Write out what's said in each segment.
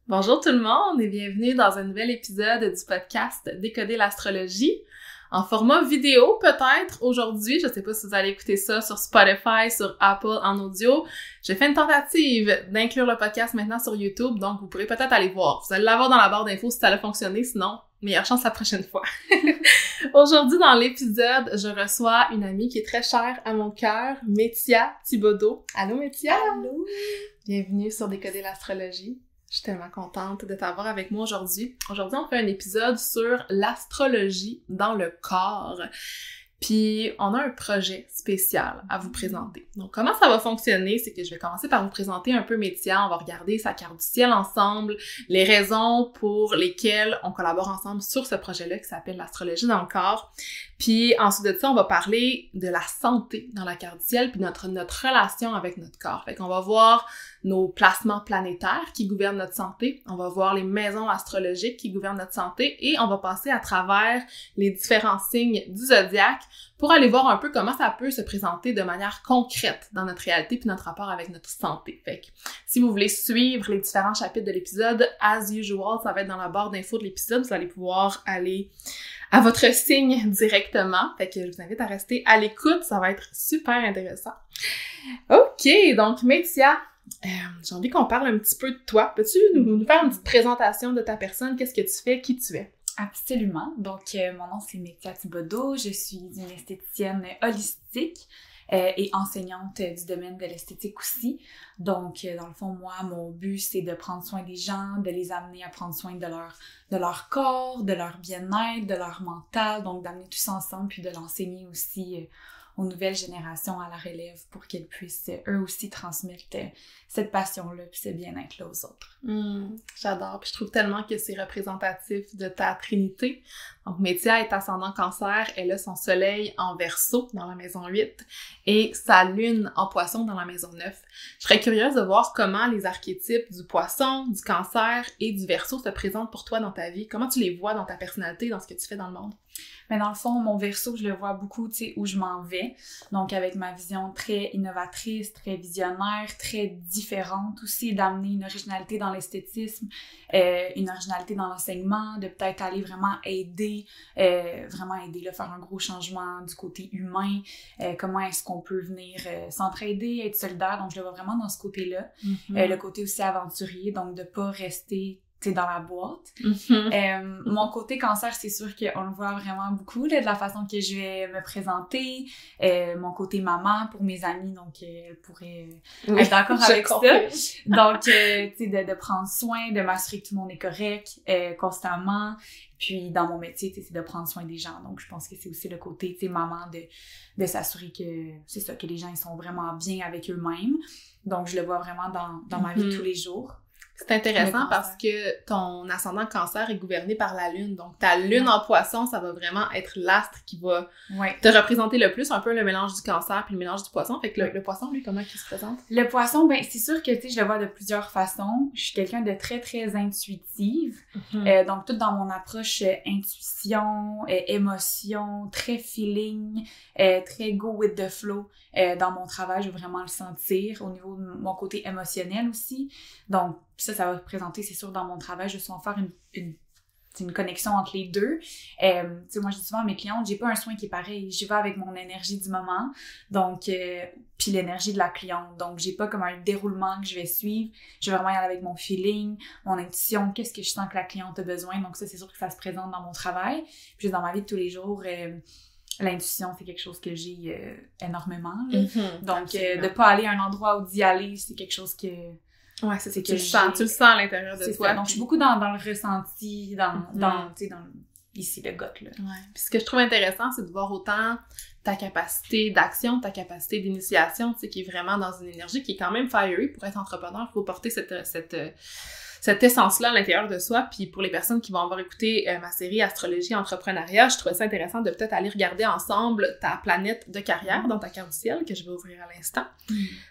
Bonjour tout le monde et bienvenue dans un nouvel épisode du podcast Décoder l'astrologie. En format vidéo peut-être aujourd'hui, je sais pas si vous allez écouter ça sur Spotify, sur Apple en audio. J'ai fait une tentative d'inclure le podcast maintenant sur YouTube, donc vous pourrez peut-être aller voir. Vous allez l'avoir dans la barre d'infos si ça a fonctionné, sinon meilleure chance la prochaine fois. Aujourd'hui dans l'épisode, je reçois une amie qui est très chère à mon cœur, Métia Thibodeau. Allô Métia! Allô! Bienvenue sur Décoder l'astrologie. Je suis tellement contente de t'avoir avec moi aujourd'hui. Aujourd'hui, on fait un épisode sur l'astrologie dans le corps. Puis, on a un projet spécial à vous présenter. Donc, comment ça va fonctionner? C'est que je vais commencer par vous présenter un peu Métia. On va regarder sa carte du ciel ensemble, les raisons pour lesquelles on collabore ensemble sur ce projet-là qui s'appelle l'astrologie dans le corps. Puis, ensuite de ça, on va parler de la santé dans la carte du ciel puis notre relation avec notre corps. Fait qu'on va voir nos placements planétaires qui gouvernent notre santé. On va voir les maisons astrologiques qui gouvernent notre santé et on va passer à travers les différents signes du zodiaque pour aller voir un peu comment ça peut se présenter de manière concrète dans notre réalité puis notre rapport avec notre santé. Fait que si vous voulez suivre les différents chapitres de l'épisode, as usual, ça va être dans la barre d'infos de l'épisode. Vous allez pouvoir aller à votre signe directement. Fait que je vous invite à rester à l'écoute, ça va être super intéressant. OK, donc Métia, j'ai envie qu'on parle un petit peu de toi. Peux-tu nous faire une petite présentation de ta personne? Qu'est-ce que tu fais? Qui tu es? Absolument. Donc, mon nom, c'est Métia Thibodeau. Je suis une esthéticienne holistique et enseignante du domaine de l'esthétique aussi. Donc, dans le fond, moi, mon but, c'est de prendre soin des gens, de les amener à prendre soin de leur corps, de leur bien-être, de leur mental. Donc, d'amener tout ça ensemble puis de l'enseigner aussi aux nouvelles générations à la relève pour qu'elles puissent eux aussi transmettre cette passion-là puis ce bien-être-là aux autres. J'adore, puis je trouve tellement que c'est représentatif de ta trinité. Donc Métia est ascendant Cancer, elle a son soleil en Verseau dans la maison 8 et sa lune en Poisson dans la maison 9. Je serais curieuse de voir comment les archétypes du Poisson, du Cancer et du Verseau se présentent pour toi dans ta vie. Comment tu les vois dans ta personnalité, dans ce que tu fais dans le monde? Mais dans le fond, mon Verseau, je le vois beaucoup, tu sais, où je m'en vais. Donc, avec ma vision très innovatrice, très visionnaire, très différente aussi, d'amener une originalité dans l'esthétisme, une originalité dans l'enseignement, de peut-être aller vraiment aider, là, faire un gros changement du côté humain. Comment est-ce qu'on peut venir s'entraider, être solidaire. Donc, je le vois vraiment dans ce côté-là. Le côté aussi aventurier, donc de pas rester dans la boîte. Mon côté cancer, c'est sûr qu'on le voit vraiment beaucoup là, de la façon que je vais me présenter. Mon côté maman pour mes amis, donc elle pourrait être d'accord avec ça. Donc, tu sais, de prendre soin, de m'assurer que tout le monde est correct constamment. Puis, dans mon métier, c'est de prendre soin des gens. Donc, je pense que c'est aussi le côté, tu sais, maman, de s'assurer que, c'est ça, que les gens, ils sont vraiment bien avec eux-mêmes. Donc, je le vois vraiment dans ma vie de tous les jours. C'est intéressant parce que ton ascendant Cancer est gouverné par la Lune. Donc, ta Lune en Poisson, ça va vraiment être l'astre qui va te représenter le plus, un peu le mélange du Cancer puis le mélange du Poisson. Fait que le Poisson, lui, comment il se présente? Le Poisson, ben c'est sûr que, tu sais, je le vois de plusieurs façons. Je suis quelqu'un de très, très intuitive. Donc, tout dans mon approche intuition, émotion, très feeling, très go with the flow. Dans mon travail, je vais vraiment le sentir au niveau de mon côté émotionnel aussi. Donc, ça va représenter, c'est sûr, dans mon travail, je vais souvent faire une connexion entre les deux. Tu sais, moi, je dis souvent à mes clientes, j'ai pas un soin qui est pareil. J'y vais avec mon énergie du moment, donc, puis l'énergie de la cliente. Donc, j'ai pas comme un déroulement que je vais suivre. Je vais vraiment y aller avec mon feeling, mon intuition, qu'est-ce que je sens que la cliente a besoin. Donc, ça, c'est sûr que ça se présente dans mon travail. Puis, dans ma vie de tous les jours, l'intuition, c'est quelque chose que j'ai énormément. Donc, de pas aller à un endroit où d'y aller, c'est quelque chose que... Ouais, c'est que tu le sens à l'intérieur de toi. Donc, je suis beaucoup dans le ressenti, tu sais, ici, le gut, là. Ouais. Puis ce que je trouve intéressant, c'est de voir autant ta capacité d'action, ta capacité d'initiation, tu sais, qui est vraiment dans une énergie qui est quand même fiery. Pour être entrepreneur, il faut porter cette essence-là à l'intérieur de soi. Puis pour les personnes qui vont avoir écouté ma série Astrologie Entrepreneuriat, je trouvais ça intéressant de peut-être aller regarder ensemble ta planète de carrière dans ta carte du ciel que je vais ouvrir à l'instant.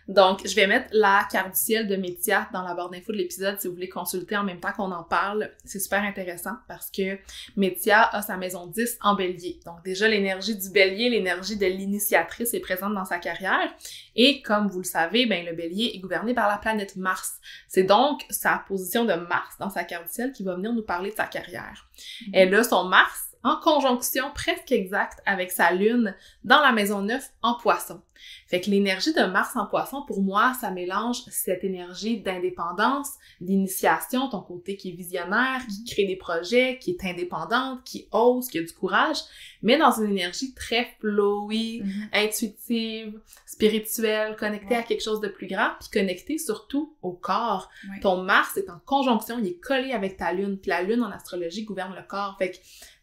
Donc, je vais mettre la carte du ciel de Métia dans la barre d'infos de l'épisode si vous voulez consulter en même temps qu'on en parle. C'est super intéressant parce que Métia a sa maison 10 en Bélier. Donc déjà, l'énergie du Bélier, l'énergie de l'initiatrice est présente dans sa carrière. Et comme vous le savez, ben le Bélier est gouverné par la planète Mars. C'est donc sa position conjonction de Mars dans sa carte du ciel qui va venir nous parler de sa carrière. Elle a son Mars en conjonction presque exacte avec sa Lune dans la maison 9 en Poisson. Fait que l'énergie de Mars en Poisson, pour moi, ça mélange cette énergie d'indépendance, d'initiation, ton côté qui est visionnaire, qui crée des projets, qui est indépendante, qui ose, qui a du courage, mais dans une énergie très flowy, intuitive, spirituelle, connectée à quelque chose de plus grand, puis connectée surtout au corps. Ouais. Ton Mars est en conjonction, il est collé avec ta Lune, puis la Lune en astrologie gouverne le corps. Fait que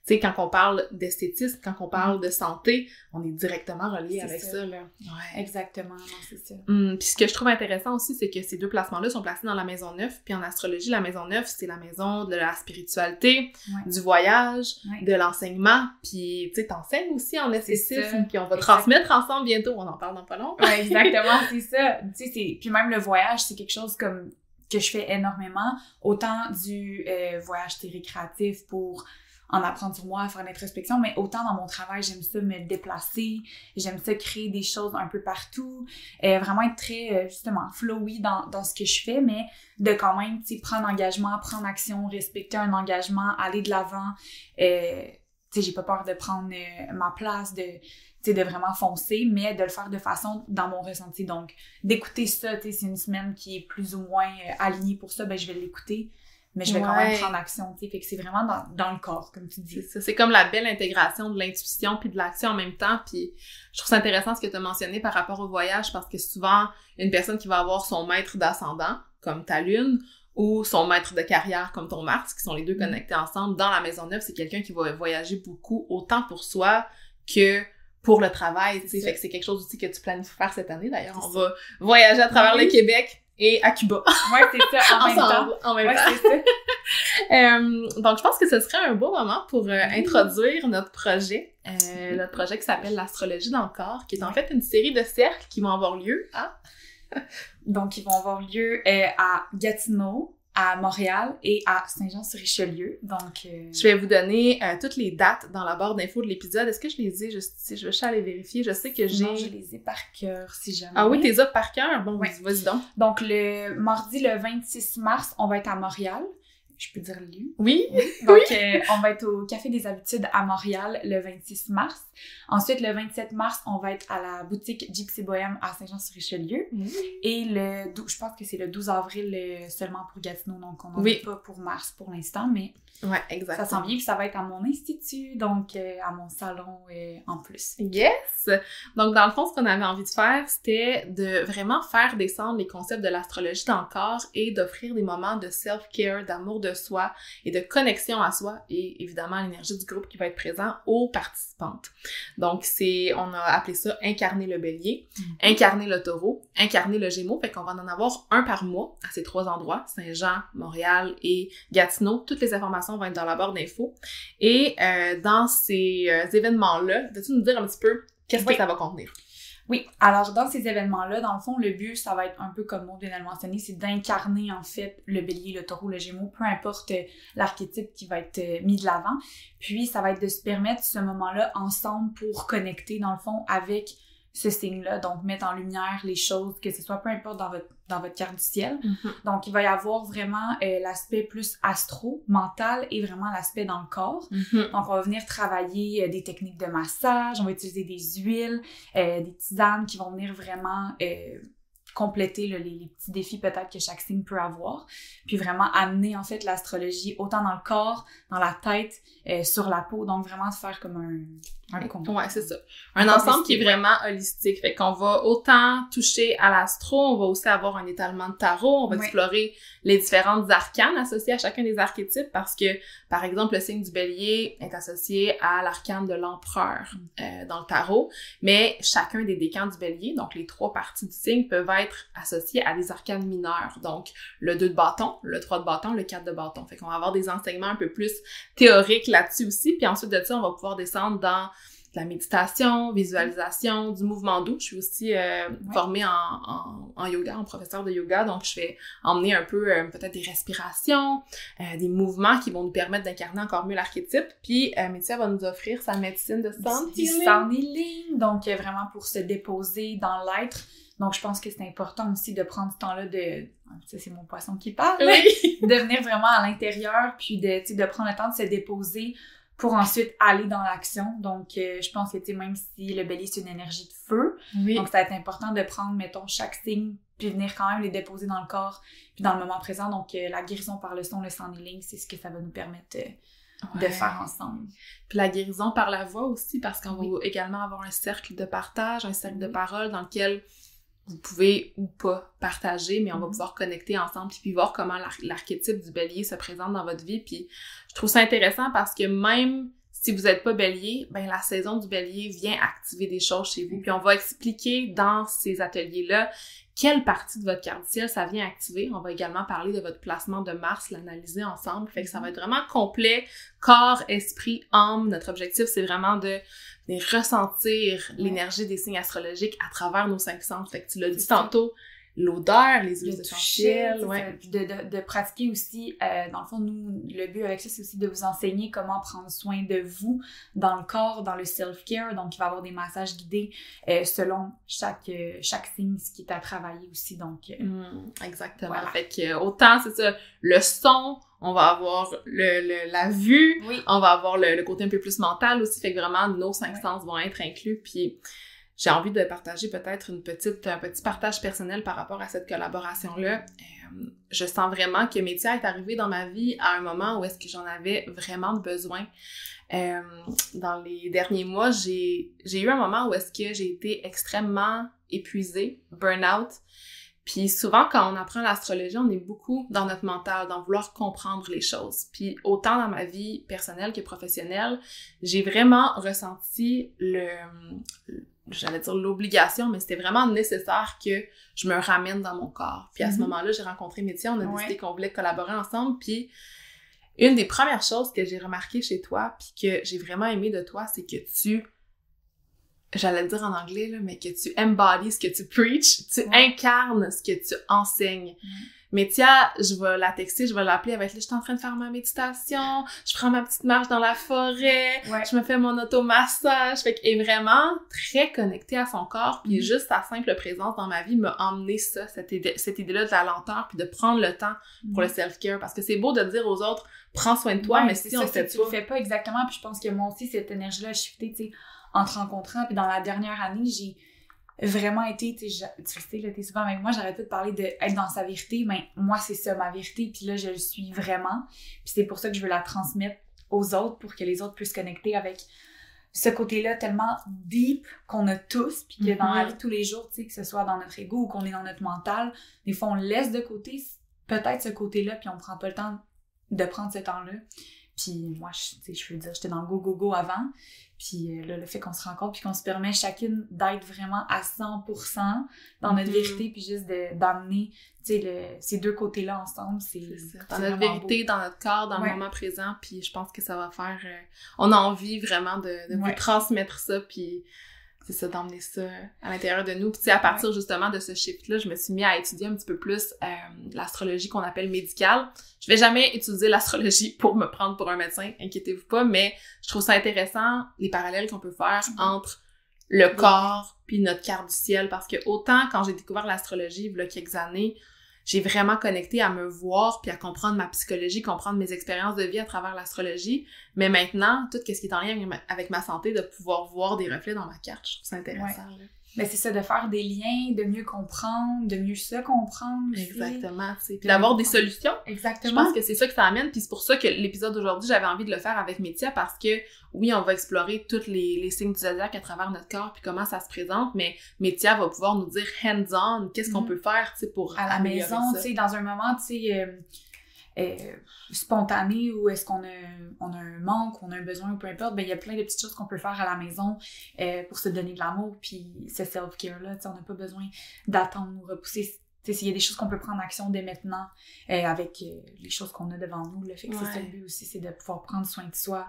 tu sais, quand on parle d'esthétisme, quand on parle de santé, on est directement relié avec ça, là. Ouais. Exactement, non, c'est ça. Puis ce que je trouve intéressant aussi, c'est que ces deux placements-là sont placés dans la maison 9, puis en astrologie, la maison 9, c'est la maison de la spiritualité, du voyage, de l'enseignement, puis tu sais, t'enseignes aussi en esthétisme, puis on va transmettre ensemble bientôt, on en parle dans pas longtemps. Ouais, exactement, c'est ça. Tu sais, puis même le voyage, c'est quelque chose comme que je fais énormément, autant du voyage récréatif pour en apprendre sur moi, faire une introspection, mais autant dans mon travail, j'aime ça me déplacer, j'aime ça créer des choses un peu partout, vraiment être très, justement, flowy dans ce que je fais, mais de quand même, tu sais, prendre engagement, prendre action, respecter un engagement, aller de l'avant, tu sais, j'ai pas peur de prendre ma place, tu sais, de vraiment foncer, mais de le faire de façon dans mon ressenti, donc d'écouter ça, tu sais, c'est une semaine qui est plus ou moins alignée pour ça, ben je vais l'écouter, mais je vais quand même prendre action, tu sais, fait que c'est vraiment dans le corps, comme tu dis. C'est comme la belle intégration de l'intuition puis de l'action en même temps, puis je trouve ça intéressant ce que tu as mentionné par rapport au voyage, parce que souvent, une personne qui va avoir son maître d'ascendant, comme ta Lune, ou son maître de carrière, comme ton Mars, qui sont les deux connectés ensemble, dans la maison 9, c'est quelqu'un qui va voyager beaucoup, autant pour soi que pour le travail, tu sais, fait que c'est quelque chose aussi que tu planifies faire cette année, d'ailleurs, on va voyager à travers le Québec, et à Cuba. Ouais, c'est ça, en même temps. En même temps. C'est ça. Donc, je pense que ce serait un beau moment pour introduire notre projet qui s'appelle l'Astrologie dans le corps, qui est en fait une série de cercles qui vont avoir lieu à... Donc, ils vont avoir lieu à Gatineau, à Montréal et à Saint-Jean-sur-Richelieu. Donc, je vais vous donner toutes les dates dans la barre d'infos de l'épisode. Est-ce que je les ai juste ici? Je vais juste aller vérifier. Je sais que je les ai par cœur, si jamais. Ah oui, t'es as par cœur? Bon, vas-y donc. Donc, le mardi, le 26 mars, on va être à Montréal. Je peux dire le lieu? Oui. Donc, on va être au Café des Habitudes à Montréal le 26 mars. Ensuite, le 27 mars, on va être à la boutique Gypsy Bohème à Saint-Jean-sur-Richelieu. Et je pense que c'est le 12 avril seulement pour Gatineau, donc on n'en est pas pour mars pour l'instant, mais ouais, exactement. Ça s'en vient, puis ça va être à mon institut, donc à mon salon en plus. Yes! Donc, dans le fond, ce qu'on avait envie de faire, c'était de vraiment faire descendre les concepts de l'astrologie dans le corps et d'offrir des moments de self-care, d'amour de soi et de connexion à soi et évidemment l'énergie du groupe qui va être présent aux participantes. Donc, on a appelé ça incarner le bélier, incarner le taureau, incarner le gémeaux, fait qu'on va en avoir un par mois à ces 3 endroits, Saint-Jean, Montréal et Gatineau. Toutes les informations vont être dans la barre d'infos. Et dans ces événements-là, veux-tu nous dire un petit peu qu'est-ce que ça va contenir? Oui, alors dans ces événements-là, dans le fond, le but, ça va être un peu comme Maud vient de le mentionner, c'est d'incarner en fait le bélier, le taureau, le gémeaux, peu importe l'archétype qui va être mis de l'avant. Puis ça va être de se permettre ce moment-là ensemble pour connecter dans le fond avec ce signe-là, donc mettre en lumière les choses, que ce soit peu importe dans votre carte du ciel. Donc, il va y avoir vraiment l'aspect plus astro, mental, et vraiment l'aspect dans le corps. Donc, on va venir travailler des techniques de massage, on va utiliser des huiles, des tisanes qui vont venir vraiment compléter les petits défis peut-être que chaque signe peut avoir, puis vraiment amener en fait l'astrologie autant dans le corps, dans la tête, sur la peau, donc vraiment se faire comme un combo. Ouais, c'est ça. Un ensemble qui est vraiment holistique, fait qu'on va autant toucher à l'astro, on va aussi avoir un étalement de tarot, on va explorer les différentes arcanes associées à chacun des archétypes, parce que, par exemple, le signe du bélier est associé à l'arcane de l'empereur dans le tarot, mais chacun des décans du bélier, donc les 3 parties du signe, peuvent être associés à des arcanes mineurs, donc le 2 de bâton, le 3 de bâton, le 4 de bâton. Fait qu'on va avoir des enseignements un peu plus théoriques là-dessus aussi, puis ensuite de ça, on va pouvoir descendre dans de la méditation, visualisation, du mouvement doux. Je suis aussi formée en yoga, en professeur de yoga, donc je vais emmener un peu peut-être des respirations, des mouvements qui vont nous permettre d'incarner encore mieux l'archétype. Puis Métia va nous offrir sa médecine de sound healing. Sound healing, donc vraiment pour se déposer dans l'être. Donc, je pense que c'est important aussi de prendre ce temps-là ça, c'est mon poisson qui parle, oui. de venir vraiment à l'intérieur, puis de prendre le temps de se déposer pour ensuite aller dans l'action. Donc, je pense que, même si le bélier, c'est une énergie de feu, donc ça va être important de prendre, mettons, chaque signe, puis venir quand même les déposer dans le corps, puis dans le moment présent. Donc, la guérison par le son, le channeling, c'est ce que ça va nous permettre de faire ensemble. Puis la guérison par la voix aussi, parce qu'on va également avoir un cercle de partage, un cercle de parole dans lequel vous pouvez ou pas partager, mais on va pouvoir connecter ensemble puis voir comment l'archétype du bélier se présente dans votre vie. Puis je trouve ça intéressant parce que même si vous n'êtes pas bélier, ben la saison du bélier vient activer des choses chez vous. Puis on va expliquer dans ces ateliers-là quelle partie de votre carte du ciel ça vient activer. On va également parler de votre placement de Mars, l'analyser ensemble. Fait que ça va être vraiment complet, corps, esprit, âme. Notre objectif, c'est vraiment de ressentir l'énergie des signes astrologiques à travers nos 5 sens. Fait que tu l'as dit tantôt, l'odeur, les huiles essentielles, puis de pratiquer aussi, dans le fond, nous, le but avec ça, c'est aussi de vous enseigner comment prendre soin de vous dans le corps, dans le self-care. Donc, il va y avoir des massages guidés selon chaque signe, ce qui est à travailler aussi. Donc, exactement. Voilà. Fait que autant, c'est ça, le son, on va avoir la vue, on va avoir le côté un peu plus mental aussi. Fait que vraiment, nos 5 sens vont être inclus. Puis, j'ai envie de partager peut-être un petit partage personnel par rapport à cette collaboration-là. Je sens vraiment que Métia est arrivé dans ma vie à un moment où est-ce que j'en avais vraiment besoin. Dans les derniers mois, j'ai eu un moment où est-ce que j'ai été extrêmement épuisée, burn-out. Puis souvent, quand on apprend l'astrologie, on est beaucoup dans notre mental, dans vouloir comprendre les choses. Puis autant dans ma vie personnelle que professionnelle, j'ai vraiment ressenti j'allais dire l'obligation, mais c'était vraiment nécessaire que je me ramène dans mon corps. Puis à ce moment-là, j'ai rencontré Métia, on a décidé qu'on voulait collaborer ensemble, puis une des premières choses que j'ai remarqué chez toi, puis que j'ai vraiment aimé de toi, c'est que j'allais le dire en anglais, là, mais que tu embodies ce que tu preach, tu incarnes ce que tu enseignes. Métia, je vais la texter, je vais l'appeler, elle va être là, je suis en train de faire ma méditation, je prends ma petite marche dans la forêt, je me fais mon automassage, fait qu'elle est vraiment très connectée à son corps, puis juste sa simple présence dans ma vie m'a emmené ça, cette idée-là de la lenteur, puis de prendre le temps pour le self-care, parce que c'est beau de dire aux autres, prends soin de toi, mais si on le fait tu le fais pas exactement, puis je pense que moi aussi, cette énergie-là a shifté, tu sais, en te rencontrant, puis dans la dernière année, j'ai vraiment été, tu sais, là, t'es souvent avec moi, j'arrête pas de parler d'être dans sa vérité, mais moi, c'est ça, ma vérité, puis là, je le suis vraiment, puis c'est pour ça que je veux la transmettre aux autres, pour que les autres puissent connecter avec ce côté-là tellement deep qu'on a tous, puis que dans la vie de tous les jours, tu sais, que ce soit dans notre ego ou qu'on est dans notre mental, des fois, on laisse de côté peut-être ce côté-là, puis on prend pas le temps de prendre ce temps-là. Puis moi, je veux dire, j'étais dans le go avant. Puis là, le fait qu'on se rencontre puis qu'on se permet chacune d'être vraiment à 100% dans notre vérité, puis juste d'amener, tu sais, ces deux côtés-là ensemble, c'est dans notre vérité, beau. Dans notre corps, dans le moment présent, puis je pense que ça va faire... on a envie vraiment de vous transmettre ça, puis c'est ça, d'emmener ça à l'intérieur de nous. Puis tu sais, à partir justement de ce shift-là, je me suis mis à étudier un petit peu plus l'astrologie qu'on appelle médicale. Je vais jamais utiliser l'astrologie pour me prendre pour un médecin, inquiétez-vous pas, mais je trouve ça intéressant, les parallèles qu'on peut faire entre le corps puis notre carte du ciel, parce que autant quand j'ai découvert l'astrologie, il y a quelques années, j'ai vraiment connecté à me voir puis à comprendre ma psychologie, comprendre mes expériences de vie à travers l'astrologie. Mais maintenant, tout ce qui est en lien avec ma santé, de pouvoir voir des reflets dans ma carte, je trouve ça intéressant. Là. Mais c'est ça, de faire des liens, de mieux comprendre, de mieux se comprendre. Exactement, tu sais. Puis d'avoir des solutions. Exactement. Je pense que c'est ça que ça amène. Puis c'est pour ça que l'épisode d'aujourd'hui, j'avais envie de le faire avec Métia, parce que, oui, on va explorer tous les signes du zodiaque à travers notre corps, puis comment ça se présente, mais Métia va pouvoir nous dire hands-on, qu'est-ce qu'on peut faire, tu sais, pour à la maison, tu sais, dans un moment, tu sais... spontané ou est-ce qu'on a un manque, on a un besoin ou peu importe, ben il y a plein de petites choses qu'on peut faire à la maison pour se donner de l'amour, puis ce self-care-là, tu sais, on n'a pas besoin d'attendre ou repousser. Tu sais, s'il y a des choses qu'on peut prendre en action dès maintenant avec les choses qu'on a devant nous, le fait que c'est ça le but aussi, c'est de pouvoir prendre soin de soi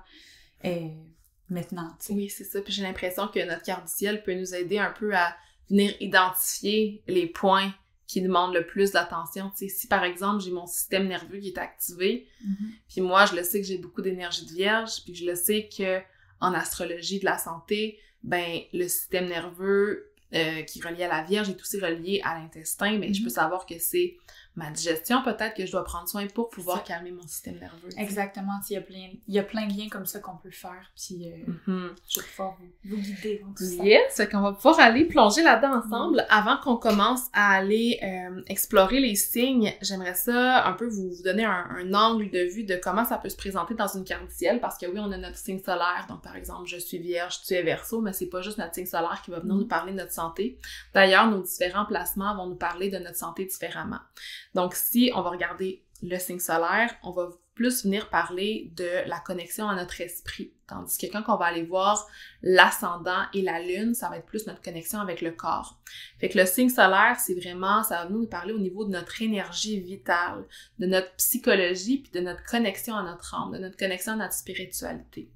maintenant, tu sais. Oui, c'est ça, puis j'ai l'impression que notre carte du ciel peut nous aider un peu à venir identifier les points qui demandent le plus d'attention. Tu sais, si par exemple, j'ai mon système nerveux qui est activé, puis moi, je le sais que j'ai beaucoup d'énergie de vierge, puis je le sais que en astrologie de la santé, ben le système nerveux, qui est relié à la Vierge est aussi relié à l'intestin, mais je peux savoir que c'est ma digestion peut-être que je dois prendre soin pour pouvoir calmer mon système nerveux. Exactement, il y a plein de liens comme ça qu'on peut faire, puis je vais pouvoir vous guider dans tout ça. Yes, fait qu'on va pouvoir aller plonger là-dedans ensemble. Avant qu'on commence à aller explorer les signes, j'aimerais ça un peu vous donner un angle de vue de comment ça peut se présenter dans une carte du ciel, parce que oui, on a notre signe solaire, donc par exemple, je suis Vierge, tu es Verseau, mais c'est pas juste notre signe solaire qui va venir nous parler de notre santé. D'ailleurs, nos différents placements vont nous parler de notre santé différemment. Donc, si on va regarder le signe solaire, on va plus venir parler de la connexion à notre esprit. Tandis que quand on va aller voir l'ascendant et la lune, ça va être plus notre connexion avec le corps. Fait que le signe solaire, c'est vraiment, ça va venir nous parler au niveau de notre énergie vitale, de notre psychologie, puis de notre connexion à notre âme, de notre connexion à notre spiritualité.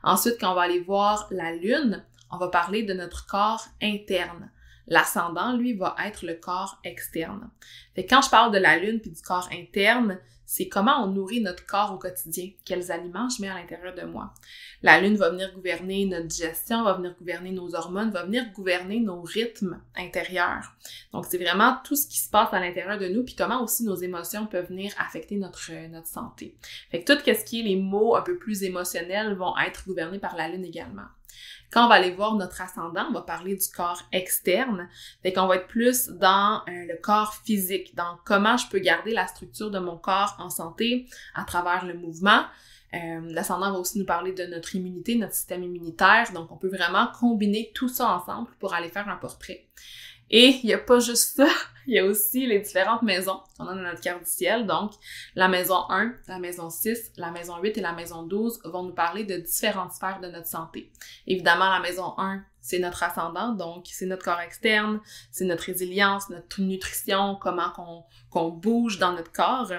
Ensuite, quand on va aller voir la lune, on va parler de notre corps interne. L'ascendant, lui, va être le corps externe. Fait que quand je parle de la lune puis du corps interne, c'est comment on nourrit notre corps au quotidien, quels aliments je mets à l'intérieur de moi. La lune va venir gouverner notre digestion, va venir gouverner nos hormones, va venir gouverner nos rythmes intérieurs. Donc, c'est vraiment tout ce qui se passe à l'intérieur de nous, puis comment aussi nos émotions peuvent venir affecter notre santé. Fait que tout ce qui est les mots un peu plus émotionnels vont être gouvernés par la lune également. Quand on va aller voir notre ascendant, on va parler du corps externe, fait qu'on va être plus dans le corps physique, dans comment je peux garder la structure de mon corps en santé à travers le mouvement. L'ascendant va aussi nous parler de notre immunité, notre système immunitaire, donc on peut vraiment combiner tout ça ensemble pour aller faire un portrait. Et il n'y a pas juste ça, il y a aussi les différentes maisons qu'on a dans notre carte du ciel. Donc, la maison 1, la maison 6, la maison 8 et la maison 12 vont nous parler de différentes sphères de notre santé. Évidemment, la maison 1, c'est notre ascendant, donc c'est notre corps externe, c'est notre résilience, notre nutrition, comment qu'on bouge dans notre corps.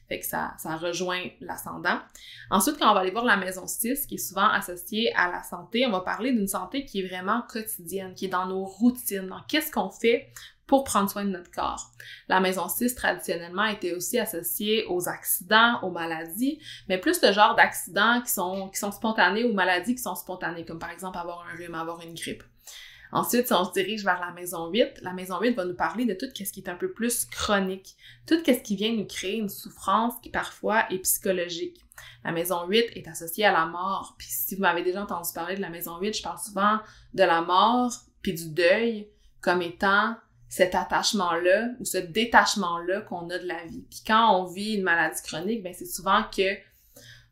Fait que ça rejoint l'ascendant. Ensuite, quand on va aller voir la maison 6, qui est souvent associée à la santé, on va parler d'une santé qui est vraiment quotidienne, qui est dans nos routines, dans qu'est-ce qu'on fait pour prendre soin de notre corps. La maison 6, traditionnellement, était aussi associée aux accidents, aux maladies, mais plus le genre d'accidents qui sont spontanés ou maladies qui sont spontanées, comme par exemple avoir un rhume, avoir une grippe. Ensuite, si on se dirige vers la maison 8 va nous parler de tout ce qui est un peu plus chronique, tout ce qui vient nous créer une souffrance qui parfois est psychologique. La maison 8 est associée à la mort, puis si vous m'avez déjà entendu parler de la maison 8, je parle souvent de la mort puis du deuil comme étant cet attachement-là ou ce détachement-là qu'on a de la vie. Puis quand on vit une maladie chronique, ben c'est souvent que,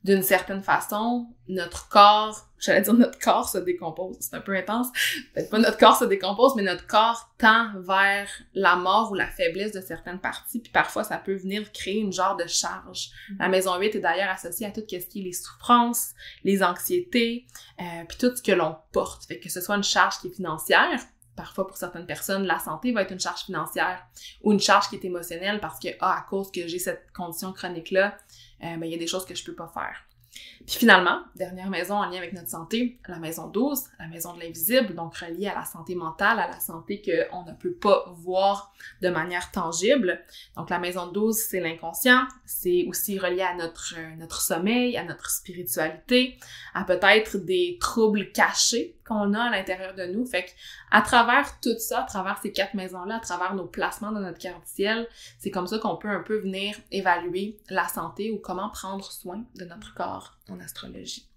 d'une certaine façon, notre corps se décompose. C'est un peu intense. Peut-être pas notre corps se décompose, mais notre corps tend vers la mort ou la faiblesse de certaines parties, puis parfois ça peut venir créer une genre de charge. La maison 8 est d'ailleurs associée à tout ce qui est les souffrances, les anxiétés, puis tout ce que l'on porte. Fait que ce soit une charge qui est financière, parfois, pour certaines personnes, la santé va être une charge financière ou une charge qui est émotionnelle parce que, à cause que j'ai cette condition chronique-là, il y a des choses que je peux pas faire. Puis finalement, dernière maison en lien avec notre santé, la maison 12, la maison de l'invisible, donc reliée à la santé mentale, à la santé qu'on ne peut pas voir de manière tangible. Donc la maison 12, c'est l'inconscient, c'est aussi relié à notre sommeil, à notre spiritualité, à peut-être des troubles cachés qu'on a à l'intérieur de nous. Fait qu'à travers tout ça, à travers ces 4 maisons-là, à travers nos placements dans notre carte du ciel, c'est comme ça qu'on peut un peu venir évaluer la santé ou comment prendre soin de notre corps en astrologie.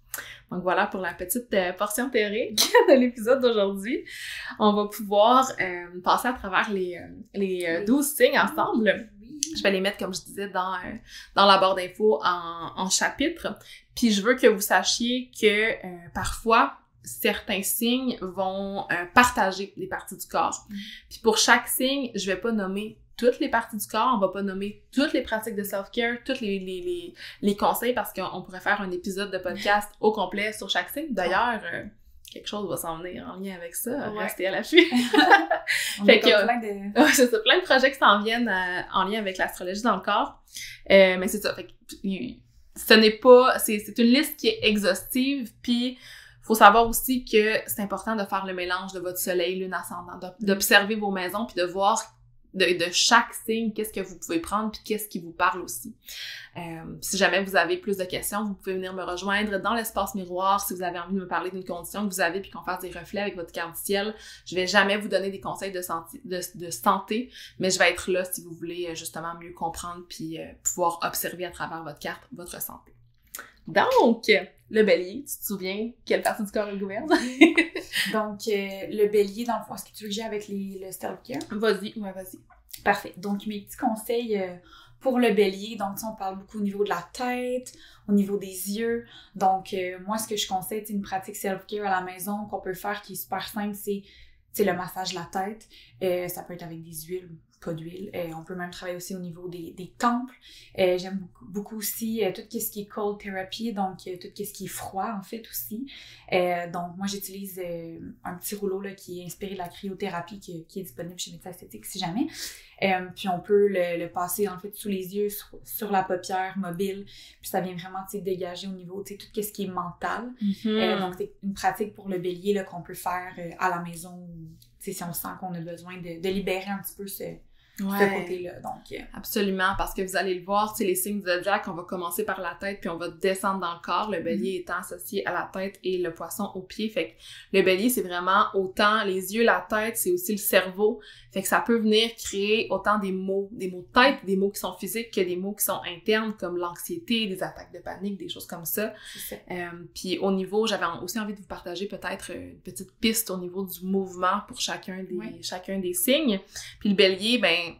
Donc voilà pour la petite portion théorique de l'épisode d'aujourd'hui. On va pouvoir passer à travers les 12 signes ensemble. Je vais les mettre, comme je disais, dans la barre d'infos en chapitres. Puis je veux que vous sachiez que parfois, certains signes vont partager des parties du corps. Puis pour chaque signe, je vais pas nommer toutes les parties du corps, on va pas nommer toutes les pratiques de self-care, tous les conseils, parce qu'on pourrait faire un épisode de podcast au complet sur chaque signe. D'ailleurs, quelque chose va s'en venir en lien avec ça. Ouais. Restez à l'affût. Fait que c'est ça, plein de projets qui s'en viennent en lien avec l'astrologie dans le corps. Mais c'est ça, fait que ce n'est pas... C'est une liste qui est exhaustive, puis faut savoir aussi que c'est important de faire le mélange de votre soleil, lune, ascendant, d'observer vos maisons, puis de voir de chaque signe, qu'est-ce que vous pouvez prendre, puis qu'est-ce qui vous parle aussi. Si jamais vous avez plus de questions, vous pouvez venir me rejoindre dans l'espace miroir si vous avez envie de me parler d'une condition que vous avez puis qu'on fasse des reflets avec votre carte du ciel. Je vais jamais vous donner des conseils de santé, mais je vais être là si vous voulez justement mieux comprendre puis pouvoir observer à travers votre carte votre santé. Donc, le bélier, tu te souviens quelle partie du corps il gouverne? Donc, le bélier, dans le fond, est-ce que tu veux que j'ai avec le self-care? Vas-y. Parfait. Donc, mes petits conseils pour le bélier, donc on parle beaucoup au niveau de la tête, au niveau des yeux. Donc, moi, ce que je conseille, c'est une pratique self-care à la maison qu'on peut faire qui est super simple, c'est le massage de la tête. Ça peut être avec des huiles, pas d'huile. On peut même travailler aussi au niveau des temples. J'aime beaucoup aussi tout ce qui est cold therapy, donc tout ce qui est froid en fait aussi. Donc moi j'utilise un petit rouleau là, qui est inspiré de la cryothérapie qui est disponible chez Médecins Esthétiques si jamais. Puis on peut le passer en fait sous les yeux, sur la paupière mobile, puis ça vient vraiment dégager au niveau tout ce qui est mental. Donc c'est une pratique pour le bélier là, qu'on peut faire à la maison si on sent qu'on a besoin de libérer un petit peu ce côté-là. Donc, absolument, parce que vous allez le voir, les signes du zodiaque, on va commencer par la tête puis on va descendre dans le corps, le bélier étant associé à la tête et le poisson au pied. Fait que le bélier, c'est vraiment autant les yeux, la tête, c'est aussi le cerveau. Fait que ça peut venir créer autant des mots de tête, des mots qui sont physiques que des mots qui sont internes, comme l'anxiété, des attaques de panique, des choses comme ça. Puis au niveau, j'avais aussi envie de vous partager peut-être une petite piste au niveau du mouvement pour chacun des signes. Puis le bélier,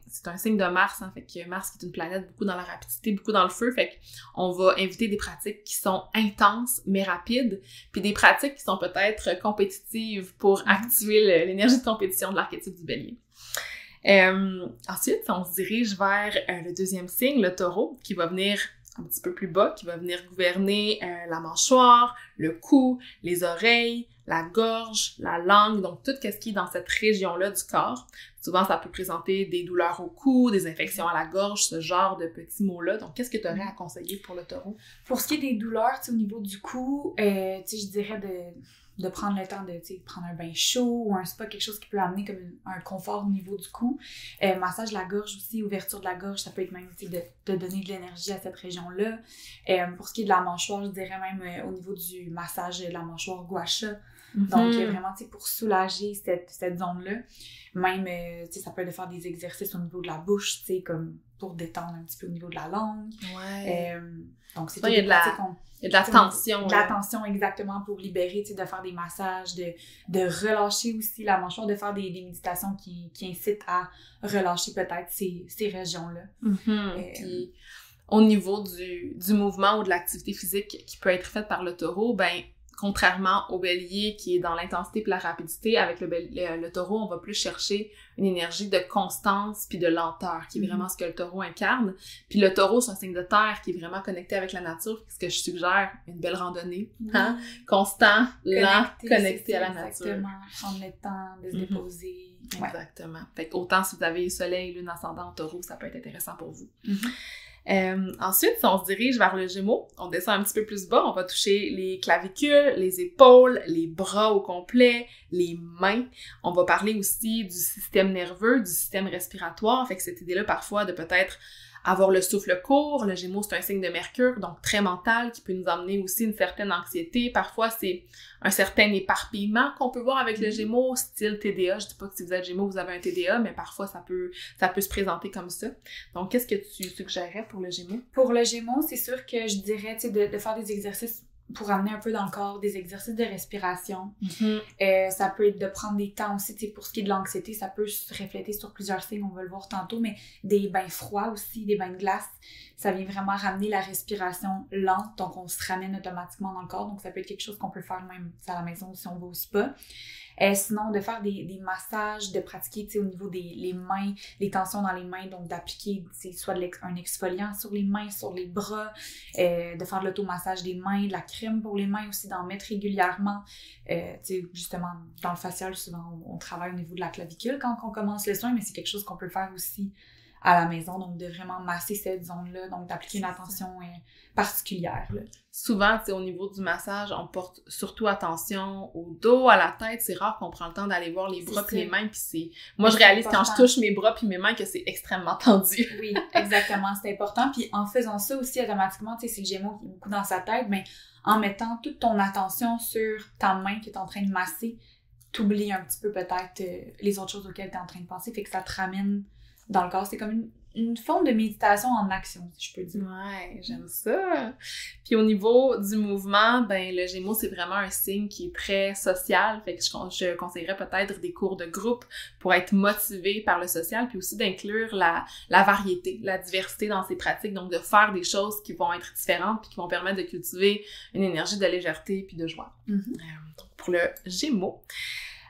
c'est un signe de Mars, fait que Mars qui est une planète beaucoup dans la rapidité, beaucoup dans le feu, fait qu'on va inviter des pratiques qui sont intenses mais rapides, puis des pratiques qui sont peut-être compétitives pour activer l'énergie de compétition de l'archétype du bélier. Ensuite, on se dirige vers le deuxième signe, le taureau, qui va venir un petit peu plus bas, qui va venir gouverner la mâchoire, le cou, les oreilles, la gorge, la langue, donc tout ce qui est dans cette région-là du corps. Souvent, ça peut présenter des douleurs au cou, des infections à la gorge, ce genre de petits mots-là. Donc, qu'est-ce que tu aurais à conseiller pour le taureau? Pour ce qui est des douleurs, au niveau du cou, je dirais de prendre le temps de prendre un bain chaud ou un spa, quelque chose qui peut amener comme un confort au niveau du cou. Massage de la gorge aussi, ouverture de la gorge, ça peut être même de donner de l'énergie à cette région-là. Pour ce qui est de la mâchoire, je dirais même au niveau du massage de la mâchoire gua sha. Donc, vraiment, pour soulager cette zone-là. Même, ça peut être de faire des exercices au niveau de la bouche, comme pour détendre un petit peu au niveau de la langue. Donc, c'est tout des pratiques il y a de la tension. De la tension, exactement, pour libérer, de faire des massages, de relâcher aussi la mâchoire, de faire des méditations qui incitent à relâcher peut-être ces régions-là. Puis, au niveau du mouvement ou de l'activité physique qui peut être faite par le taureau, contrairement au bélier qui est dans l'intensité et la rapidité, avec le taureau, on va plus chercher une énergie de constance puis de lenteur, qui est vraiment ce que le taureau incarne. Puis le taureau, c'est un signe de terre qui est vraiment connecté avec la nature. Ce que je suggère, une belle randonnée, constant, lent, connecté à la nature. Exactement, prendre le temps de se déposer. Exactement. Fait qu'autant si vous avez soleil, lune, ascendant, taureau, ça peut être intéressant pour vous. Ensuite, si on se dirige vers le Gémeaux, on descend un petit peu plus bas, on va toucher les clavicules, les épaules, les bras au complet, les mains. On va parler aussi du système nerveux, du système respiratoire, fait que cette idée-là parfois de peut-être avoir le souffle court. Le Gémeaux, c'est un signe de Mercure, donc très mental, qui peut nous amener aussi une certaine anxiété. Parfois, c'est un certain éparpillement qu'on peut voir avec le Gémeaux, style TDA. Je dis pas que si vous êtes Gémeaux, vous avez un TDA, mais parfois, ça peut se présenter comme ça. Donc, qu'est-ce que tu suggérerais pour le Gémeaux? Pour le Gémeaux, c'est sûr que je dirais, de faire des exercices pour amener un peu dans le corps, des exercices de respiration. Ça peut être de prendre des temps aussi, pour ce qui est de l'anxiété, ça peut se refléter sur plusieurs signes, on va le voir tantôt, mais des bains froids aussi, des bains de glace, ça vient vraiment ramener la respiration lente, donc on se ramène automatiquement dans le corps, donc ça peut être quelque chose qu'on peut faire même à la maison si on va au spa. Sinon, de faire des massages, de pratiquer au niveau des mains, les tensions dans les mains, donc d'appliquer soit un exfoliant sur les mains, sur les bras, de faire de l'automassage des mains, de la crème pour les mains aussi, d'en mettre régulièrement. Justement, dans le facial, souvent, on travaille au niveau de la clavicule quand on commence le soin, mais c'est quelque chose qu'on peut faire aussi à la maison, donc de vraiment masser cette zone-là, donc d'appliquer une attention particulière, là. Souvent, tu sais, au niveau du massage, on porte surtout attention au dos, à la tête. C'est rare qu'on prend le temps d'aller voir les bras puis les mains, puis c'est... Moi, je réalise quand je touche mes bras puis mes mains que c'est extrêmement tendu. Oui, exactement, c'est important. Puis en faisant ça aussi, automatiquement, tu sais, c'est le Gémeaux qui est beaucoup dans sa tête, mais en mettant toute ton attention sur ta main que tu es en train de masser, t'oublies un petit peu peut-être les autres choses auxquelles tu es en train de penser, fait que ça te ramène dans le corps. C'est comme une forme de méditation en action, si je peux dire. Ouais, j'aime ça. Puis au niveau du mouvement, ben le Gémeaux, c'est vraiment un signe qui est très social. Fait que je conseillerais peut-être des cours de groupe pour être motivé par le social, puis aussi d'inclure la variété, la diversité dans ses pratiques. Donc de faire des choses qui vont être différentes puis qui vont permettre de cultiver une énergie de légèreté puis de joie. Donc pour le Gémeaux.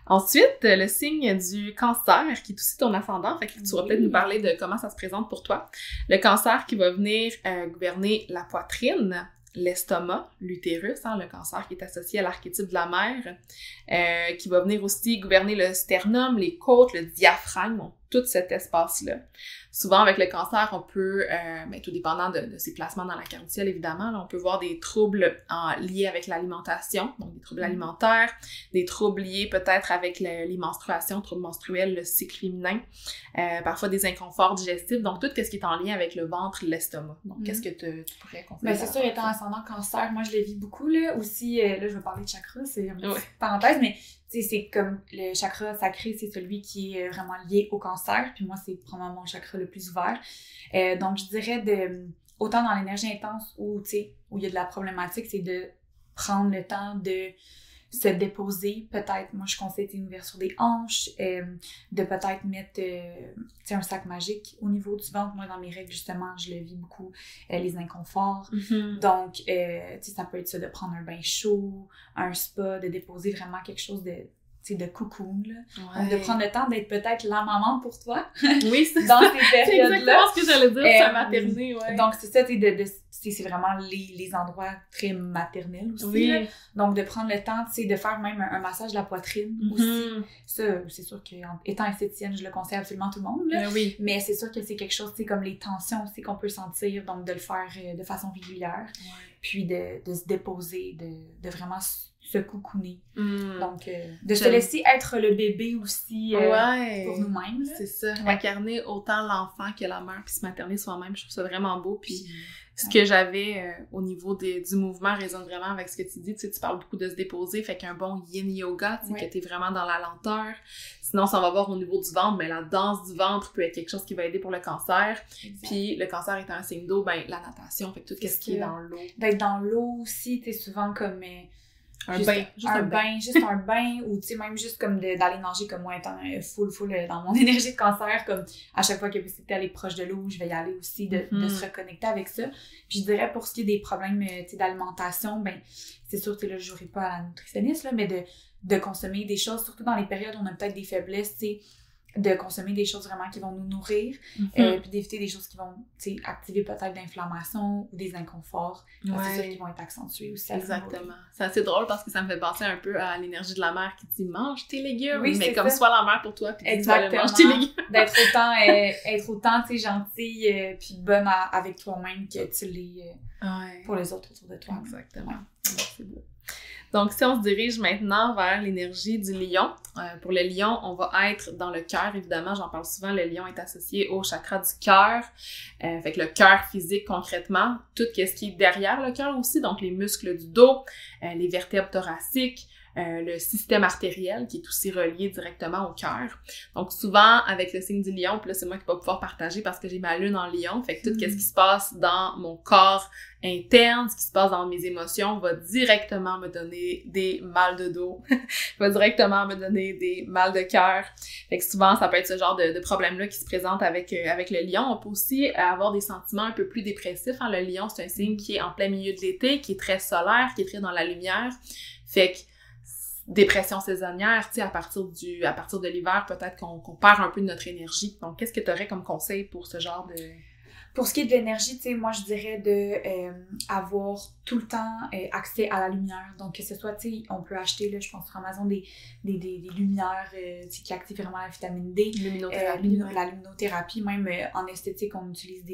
Ensuite, le signe du Cancer, qui est aussi ton ascendant, fait que tu vas peut-être nous parler de comment ça se présente pour toi. Le Cancer qui va venir gouverner la poitrine, l'estomac, l'utérus, le Cancer qui est associé à l'archétype de la mère, qui va venir aussi gouverner le sternum, les côtes, le diaphragme, donc tout cet espace-là. Souvent, avec le Cancer, on peut, tout dépendant de ses placements dans la carte du ciel, évidemment, là, on peut voir des troubles liés avec l'alimentation, donc des troubles alimentaires, des troubles liés peut-être avec les menstruations, troubles menstruels, le cycle féminin, parfois des inconforts digestifs, donc tout ce qui est en lien avec le ventre et l'estomac. Donc, qu'est-ce que tu pourrais conseiller? Ben, c'est sûr, étant ascendant Cancer, moi, je le vis beaucoup, là. Aussi, là, je vais parler de chakra, c'est une petite parenthèse, mais tu sais, c'est comme le chakra sacré, c'est celui qui est vraiment lié au Cancer, puis moi, c'est probablement mon chakra le plus ouvert. Donc, je dirais autant dans l'énergie intense où, tu sais, où il y a de la problématique, c'est de prendre le temps de se déposer, peut-être, moi je conseille une ouverture des hanches, de peut-être mettre un sac magique au niveau du ventre. Moi, dans mes règles, justement, je le vis beaucoup, les inconforts. Donc, tu sais, ça peut être ça, de prendre un bain chaud, un spa, de déposer vraiment quelque chose de cocoon, là. Ouais. Donc, de prendre le temps d'être peut-être la maman pour toi. Oui, c'est dans ça. ces périodes-là. C'est exactement ce que j'allais dire, ça materner, ouais. Donc, c'est ça, tu sais, c'est vraiment les endroits très maternels aussi. Oui. Là. Donc, de prendre le temps, tu sais, de faire même un massage de la poitrine aussi. Ça, c'est sûr qu'étant esthéticienne, je le conseille absolument à tout le monde, là. Oui. Mais c'est sûr que c'est quelque chose, tu sais, comme les tensions aussi qu'on peut sentir, donc de le faire de façon régulière. Ouais. Puis de se déposer, de vraiment se coucouner. Donc, de se laisser être le bébé aussi pour nous-mêmes. Là. C'est ça. Ouais. Incarner autant l'enfant que la mère, puis se materner soi-même. Je trouve ça vraiment beau. Puis ce que j'avais au niveau du mouvement résonne vraiment avec ce que tu dis. Tu sais, tu parles beaucoup de se déposer, fait qu'un bon yin yoga, tu sais, que t'es vraiment dans la lenteur. Sinon, ça va voir au niveau du ventre, mais la danse du ventre peut être quelque chose qui va aider pour le cancer. Exact. Puis le cancer étant un signe d'eau, ben la natation, fait que tout ce qui est dans l'eau. D'être dans l'eau aussi, tu sais, souvent comme... Juste un bain, ou tu sais, même juste comme d'aller nager, comme moi étant full dans mon énergie de cancer, comme à chaque fois qu'il y a possibilité d'aller proche de l'eau, je vais y aller aussi, de se reconnecter avec ça. Puis je dirais, pour ce qui est des problèmes, tu sais, d'alimentation, ben c'est sûr, tu sais, là, je jouerai pas à la nutritionniste, là, mais de consommer des choses, surtout dans les périodes où on a peut-être des faiblesses, tu sais, de consommer des choses vraiment qui vont nous nourrir, puis d'éviter des choses qui vont, tu sais, activer peut-être l'inflammation ou des inconforts. C'est ça qui vont être accentués aussi. Exactement. C'est assez drôle parce que ça me fait penser un peu à l'énergie de la mère qui dit « mange tes légumes » oui, mais comme soit la mère pour toi, puis exactement. Mange tes légumes. Être autant, tu sais, gentille puis bonne avec toi-même que tu l'es pour les autres autour de toi. Exactement. C'est beau. Donc, si on se dirige maintenant vers l'énergie du lion, pour le lion, on va être dans le cœur, évidemment, j'en parle souvent, le lion est associé au chakra du cœur, fait que le cœur physique concrètement, tout ce qui est derrière le cœur aussi, donc les muscles du dos, les vertèbres thoraciques, le système artériel qui est aussi relié directement au cœur. Donc souvent avec le signe du lion, puis là c'est moi qui vais pouvoir partager parce que j'ai ma lune en lion, fait que tout ce qui se passe dans mon corps interne, ce qui se passe dans mes émotions va directement me donner des mal de dos, va directement me donner des mal de cœur. Fait que souvent ça peut être ce genre de problème-là qui se présente avec le lion. On peut aussi avoir des sentiments un peu plus dépressifs. Le lion, c'est un signe qui est en plein milieu de l'été, qui est très solaire, qui est très dans la lumière. Fait que dépression saisonnière, tu sais, à partir de l'hiver, peut-être qu'on perd un peu de notre énergie. Donc, qu'est-ce que tu aurais comme conseil pour ce genre de... Pour ce qui est de l'énergie, tu sais, moi, je dirais de avoir tout le temps accès à la lumière. Donc, que ce soit, tu sais, on peut acheter, là, je pense, sur Amazon, des lumières qui activent vraiment la vitamine D. Luminothérapie. La luminothérapie, même en esthétique, on utilise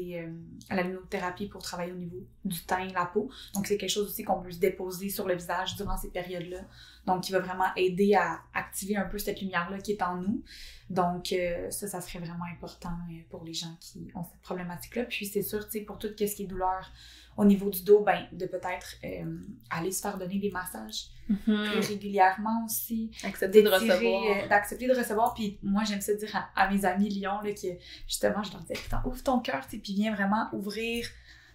la luminothérapie pour travailler au niveau du teint, la peau. Donc, c'est quelque chose aussi qu'on peut se déposer sur le visage durant ces périodes-là. Donc, qui va vraiment aider à activer un peu cette lumière-là qui est en nous. Donc, ça serait vraiment important pour les gens qui ont cette problématique-là. Puis, c'est sûr, tu sais, pour tout ce qui est douleur au niveau du dos, ben, de peut-être aller se faire donner des massages plus régulièrement aussi. Accepter de recevoir. D'accepter de recevoir. Puis, moi, j'aime ça dire à mes amis Lyon, là, que justement, je leur disais, putain, ouvre ton cœur, tu sais, puis viens vraiment ouvrir,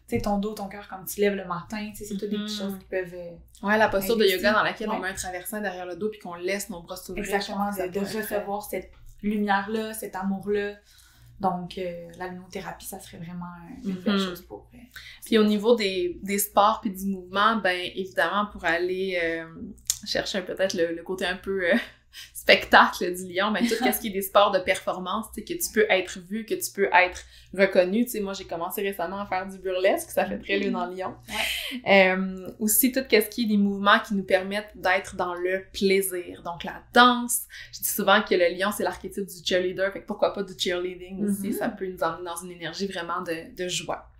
tu sais, ton dos, ton cœur quand tu te lèves le matin. Tu sais, c'est toutes des petites choses qui peuvent. Ouais, la posture de yoga dans laquelle on met un traversin derrière le dos puis qu'on laisse nos bras s'ouvrir. Exactement, de recevoir cette lumière-là, cet amour-là. Donc, la luminothérapie, ça serait vraiment une belle chose pour... Puis au niveau des sports puis du mouvement, ben évidemment, pour aller chercher peut-être le côté un peu spectacle du lion, ben tout ce qui est des sports de performance, tu sais, que tu peux être vu, que tu peux être reconnu. Tu sais, moi, j'ai commencé récemment à faire du burlesque, ça fait très Lune en lion. Ouais. Aussi, tout ce qui est des mouvements qui nous permettent d'être dans le plaisir. Donc, la danse. Je dis souvent que le lion, c'est l'archétype du cheerleader, fait que pourquoi pas du cheerleading aussi, ça peut nous emmener dans une énergie vraiment de joie.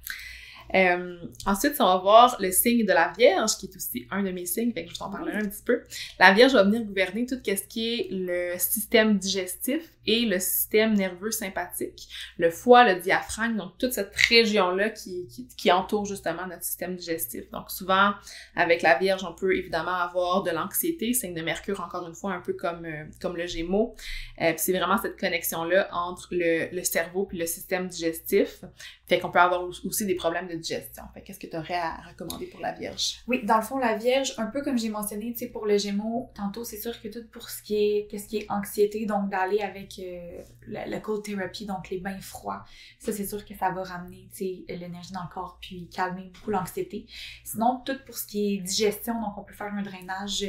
Ensuite, on va voir le signe de la Vierge, qui est aussi un de mes signes, fait que je vais t'en parler un petit peu. La Vierge va venir gouverner tout ce qui est le système digestif et le système nerveux sympathique, le foie, le diaphragme, donc toute cette région-là qui entoure justement notre système digestif. Donc souvent, avec la Vierge, on peut évidemment avoir de l'anxiété, signe de Mercure, encore une fois, un peu comme le Gémeaux. Puis c'est vraiment cette connexion-là entre le cerveau puis le système digestif. Fait qu'on peut avoir aussi des problèmes de digestion. Fait qu'est-ce que tu aurais à recommander pour la Vierge? Oui, dans le fond, la Vierge, un peu comme j'ai mentionné, tu sais, pour le Gémeaux, tantôt, c'est sûr que tout pour ce qui est anxiété, donc d'aller avec le cold therapy, donc les bains froids, ça, c'est sûr que ça va ramener, tu sais, l'énergie dans le corps puis calmer beaucoup l'anxiété. Sinon, tout pour ce qui est digestion, donc on peut faire un drainage, tu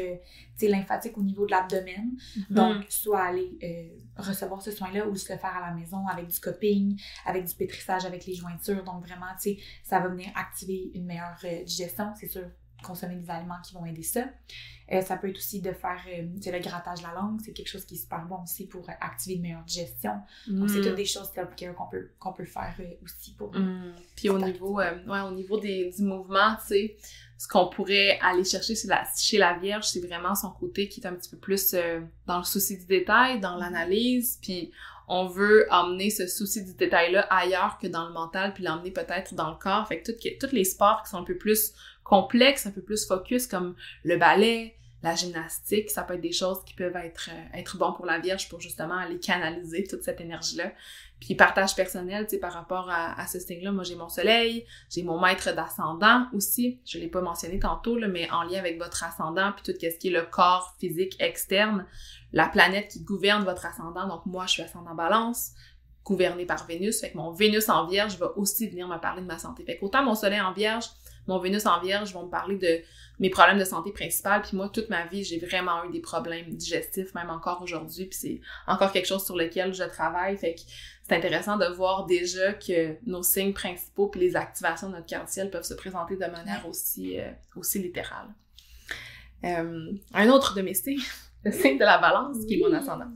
sais, lymphatique au niveau de l'abdomen. Donc, soit aller recevoir ce soin-là ou se le faire à la maison avec du cupping, avec du pétrissage, avec les jointures. Donc, vraiment, tu sais, ça va venir activer une meilleure digestion. C'est sûr, consommer des aliments qui vont aider ça. Ça peut être aussi de faire le grattage de la langue. C'est quelque chose qui est super bon aussi pour activer une meilleure digestion. Donc, c'est toutes des choses qu'on peut faire aussi pour... Puis au niveau du mouvement, tu sais, ce qu'on pourrait aller chercher chez la Vierge, c'est vraiment son côté qui est un petit peu plus dans le souci du détail, dans l'analyse, puis on veut emmener ce souci du détail-là ailleurs que dans le mental, puis l'emmener peut-être dans le corps. Fait que tous les sports qui sont un peu plus complexes, un peu plus focus, comme le ballet, la gymnastique, ça peut être des choses qui peuvent être bons pour la Vierge pour justement aller canaliser toute cette énergie-là. Puis partage personnel, tu sais, par rapport à ce signe-là, moi j'ai mon soleil, j'ai mon maître d'ascendant aussi, je l'ai pas mentionné tantôt, là, mais en lien avec votre ascendant, puis tout ce qui est le corps physique externe, la planète qui gouverne votre ascendant, donc moi je suis ascendant Balance, gouvernée par Vénus, fait que mon Vénus en Vierge va aussi venir me parler de ma santé. Fait qu'autant mon soleil en Vierge, mon Vénus en Vierge vont me parler de mes problèmes de santé principaux, puis moi, toute ma vie, j'ai vraiment eu des problèmes digestifs, même encore aujourd'hui, puis c'est encore quelque chose sur lequel je travaille, fait que c'est intéressant de voir déjà que nos signes principaux puis les activations de notre carte du ciel peuvent se présenter de manière aussi littérale. Un autre de mes signes, le signe de la Balance, qui est mon ascendant.